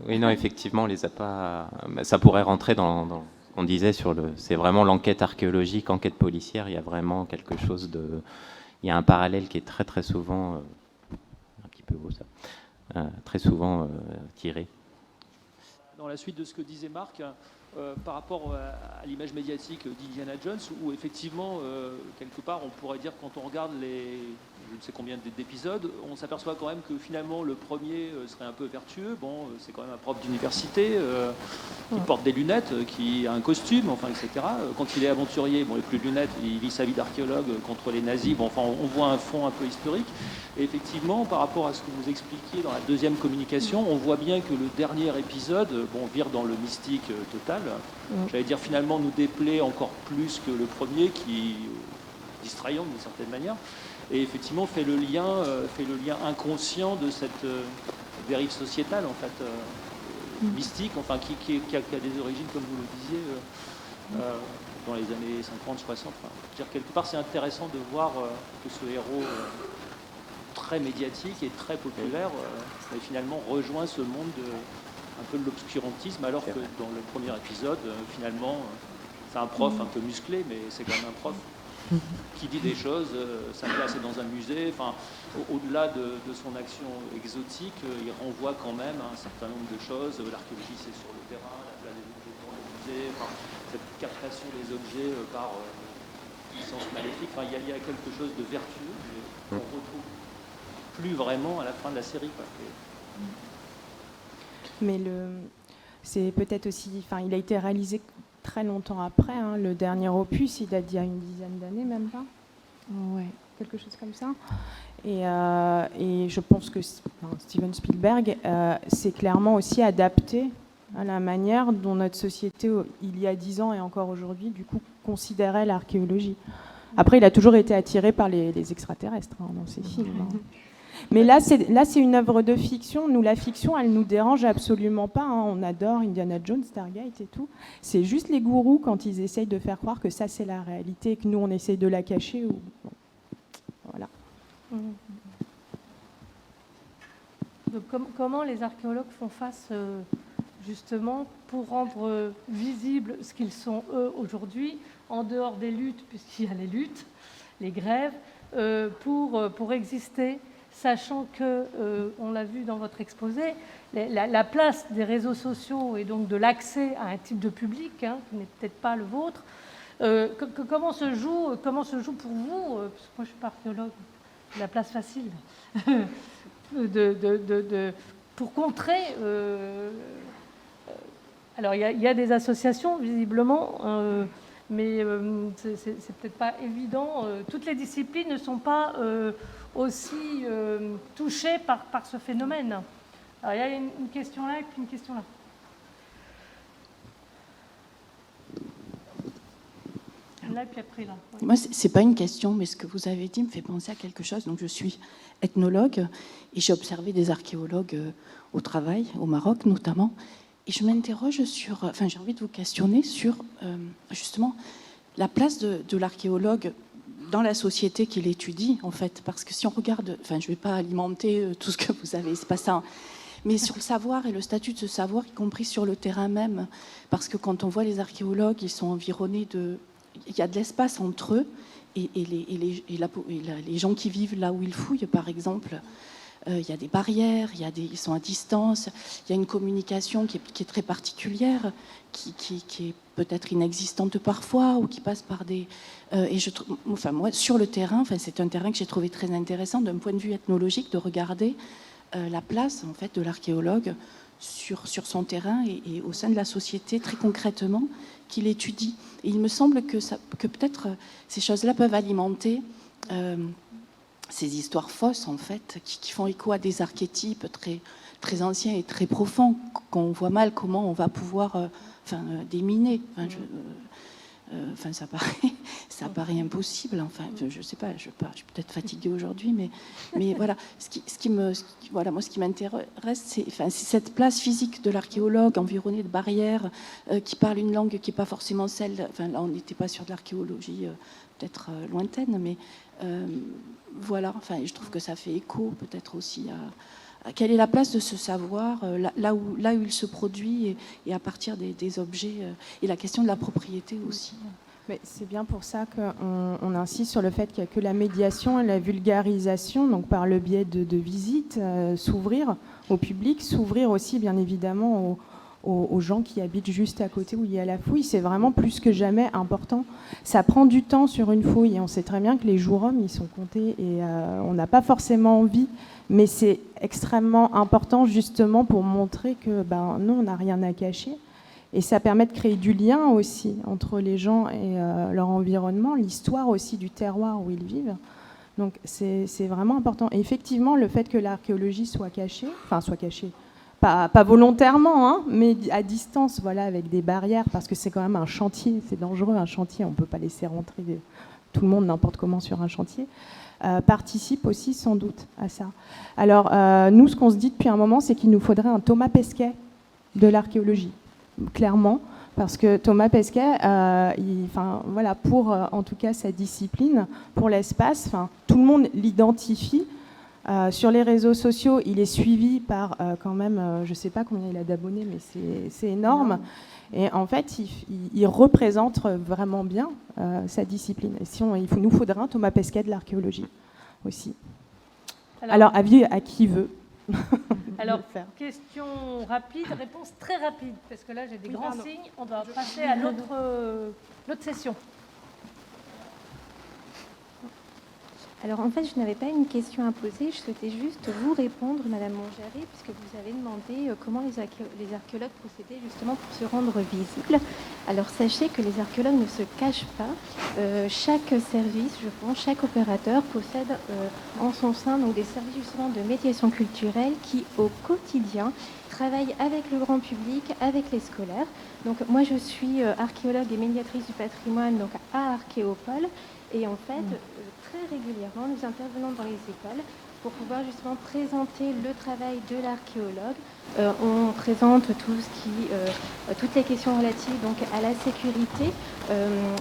Oui, non, effectivement, on les a pas... Ça pourrait rentrer dans on disait c'est vraiment l'enquête archéologique, enquête policière. Il y a vraiment quelque chose il y a un parallèle qui est très très souvent un petit peu beau ça, très souvent tiré.
Dans la suite de ce que disait Marc, par rapport à l'image médiatique d'Indiana Jones, où effectivement quelque part on pourrait dire, quand on regarde je ne sais combien d'épisodes, on s'aperçoit quand même que finalement le premier serait un peu vertueux. Bon, c'est quand même un prof d'université qui porte des lunettes, qui a un costume, enfin, etc. Quand il est aventurier, bon, il n'a plus de lunettes, il vit sa vie d'archéologue contre les nazis. Bon, enfin, on voit un fond un peu historique. Et effectivement, par rapport à ce que vous expliquiez dans la deuxième communication, on voit bien que le dernier épisode, vire dans le mystique total. J'allais dire, finalement, nous déplaît encore plus que le premier, qui distrayant d'une certaine manière. Et effectivement fait le lien inconscient de cette dérive sociétale, en fait, mystique, enfin, qui a des origines, comme vous le disiez, dans les années 50, 60. Enfin, dire, quelque part, c'est intéressant de voir que ce héros très médiatique et très populaire finalement rejoint ce monde un peu de l'obscurantisme, alors que dans le premier épisode, finalement, c'est un prof un peu musclé, mais c'est quand même un prof. qui dit des choses, sa place est dans un musée, enfin, au-delà de son action exotique, il renvoie quand même à un certain nombre de choses. L'archéologie, c'est sur le terrain, la place des objets dans le musée, enfin, cette captation des objets par puissance maléfique. Enfin, il y a quelque chose de vertueux qu'on retrouve plus vraiment à la fin de la série, quoi.
Mais c'est peut-être aussi, enfin, il a été réalisé très longtemps après. Hein. Le dernier opus, il date d'il y a une dizaine d'années, même pas. Ouais, quelque chose comme ça. Et je pense que Steven Spielberg s'est clairement aussi adapté à la manière dont notre société, il y a 10 ans et encore aujourd'hui, du coup, considérait l'archéologie. Après, il a toujours été attiré par les extraterrestres dans ses films. Hein. Mais là, c'est une œuvre de fiction. Nous, la fiction, elle nous dérange absolument pas. Hein. On adore Indiana Jones, Stargate et tout. C'est juste les gourous quand ils essayent de faire croire que ça, c'est la réalité et que nous, on essaye de la cacher. Ou... Bon. Voilà.
Donc, comment les archéologues font face, justement, pour rendre visible ce qu'ils sont, eux, aujourd'hui, en dehors des luttes, puisqu'il y a les luttes, les grèves, pour exister, sachant que, on l'a vu dans votre exposé, la place des réseaux sociaux et donc de l'accès à un type de public, hein, qui n'est peut-être pas le vôtre, comment se joue pour vous, parce que moi je suis pas archéologue, la place facile, pour contrer. Alors il y a des associations visiblement. Mais c'est peut-être pas évident. Toutes les disciplines ne sont pas aussi touchées par ce phénomène. Alors, il y a une question là et puis une question là. Là et puis après là. Oui.
Moi, c'est pas une question, mais ce que vous avez dit me fait penser à quelque chose. Donc, je suis ethnologue et j'ai observé des archéologues au travail, au Maroc notamment. Et je m'interroge sur, enfin j'ai envie de vous questionner sur justement la place de l'archéologue dans la société qu'il étudie en fait, parce que si on regarde, enfin je ne vais pas alimenter tout ce que vous avez, c'est pas ça, mais sur le savoir et le statut de ce savoir, y compris sur le terrain même, parce que quand on voit les archéologues, ils sont environnés il y a de l'espace entre eux et les gens qui vivent là où ils fouillent, par exemple. Il y a des barrières, ils sont à distance, il y a une communication qui est très particulière, qui est peut-être inexistante parfois, ou qui passe par des... et moi, sur le terrain, c'est un terrain que j'ai trouvé très intéressant d'un point de vue ethnologique, de regarder la place en fait, de l'archéologue sur son terrain et au sein de la société, très concrètement, qu'il étudie. Et il me semble que peut-être ces choses-là peuvent alimenter... ces histoires fausses, en fait, qui font écho à des archétypes très, très anciens et très profonds, qu'on voit mal comment on va pouvoir déminer. Ça paraît impossible. Enfin, je ne sais pas, je suis peut-être fatiguée aujourd'hui, mais voilà. Moi, ce qui m'intéresse, c'est cette place physique de l'archéologue, environné de barrières, qui parle une langue qui n'est pas forcément celle... Enfin, là, on n'était pas sur de l'archéologie peut-être lointaine, mais... voilà, je trouve que ça fait écho peut-être aussi à quelle est la place de ce savoir là où il se produit et à partir des objets et la question de la propriété aussi.
Mais c'est bien pour ça qu'on insiste sur le fait qu'il n'y a que la médiation et la vulgarisation, donc par le biais de visites, s'ouvrir au public, s'ouvrir aussi bien évidemment aux gens qui habitent juste à côté où il y a la fouille. C'est vraiment plus que jamais important. Ça prend du temps sur une fouille et on sait très bien que les jours-hommes, ils sont comptés et on n'a pas forcément envie, mais c'est extrêmement important justement pour montrer que nous, on n'a rien à cacher. Et ça permet de créer du lien aussi entre les gens et leur environnement, l'histoire aussi du terroir où ils vivent. Donc c'est vraiment important. Et effectivement, le fait que l'archéologie soit cachée, pas volontairement, hein, mais à distance, voilà, avec des barrières, parce que c'est quand même un chantier, c'est dangereux un chantier, on ne peut pas laisser rentrer tout le monde n'importe comment sur un chantier, participe aussi sans doute à ça. Alors nous, ce qu'on se dit depuis un moment, c'est qu'il nous faudrait un Thomas Pesquet de l'archéologie, clairement, parce que Thomas Pesquet, pour en tout cas sa discipline, pour l'espace, tout le monde l'identifie Sur les réseaux sociaux, il est suivi par quand même, je ne sais pas combien il a d'abonnés, mais c'est énorme. Et en fait, il représente vraiment bien sa discipline. Et si il nous faudrait un Thomas Pesquet de l'archéologie aussi. Alors, avis à qui veut.
Alors, question rapide, réponse très rapide, parce que là j'ai des grands signes, on doit passer à l'autre session.
Alors en fait, je n'avais pas une question à poser, je souhaitais juste vous répondre, Madame Mongery, puisque vous avez demandé comment les archéologues procédaient justement pour se rendre visibles. Alors sachez que les archéologues ne se cachent pas. Chaque service, je pense, chaque opérateur possède en son sein donc, des services justement de médiation culturelle qui, au quotidien, travaillent avec le grand public, avec les scolaires. Donc moi, je suis archéologue et médiatrice du patrimoine donc à Archéopole. Et en fait, très régulièrement, nous intervenons dans les écoles pour pouvoir justement présenter le travail de l'archéologue. On présente toutes les questions relatives donc, à la sécurité,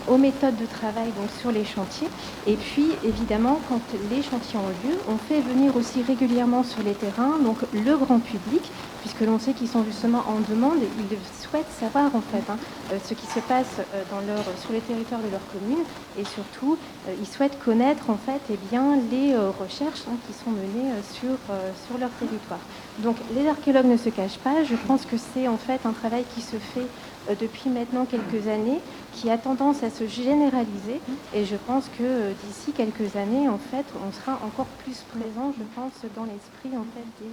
aux méthodes de travail donc, sur les chantiers. Et puis, évidemment, quand les chantiers ont lieu, on fait venir aussi régulièrement sur les terrains donc, le grand public, puisque l'on sait qu'ils sont justement en demande et ils souhaitent savoir en fait ce qui se passe sur les territoires de leur commune et surtout ils souhaitent connaître en fait les recherches qui sont menées sur leur territoire. Donc les archéologues ne se cachent pas, je pense que c'est en fait un travail qui se fait depuis maintenant quelques années, qui a tendance à se généraliser et je pense que d'ici quelques années en fait on sera encore plus présent je pense dans l'esprit en fait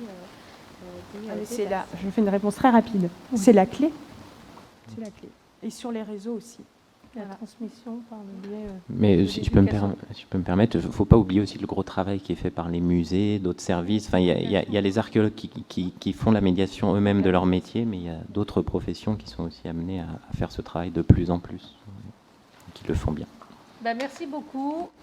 je fais une réponse très rapide. Oui. C'est la clé. C'est la clé. Et sur les réseaux aussi.
La transmission par le biais.
Mais si je peux me permettre, il ne faut pas oublier aussi le gros travail qui est fait par les musées, d'autres services. Enfin, il y a les archéologues qui font la médiation eux-mêmes de leur métier, mais il y a d'autres professions qui sont aussi amenées à faire ce travail de plus en plus, qui le font bien.
Merci beaucoup.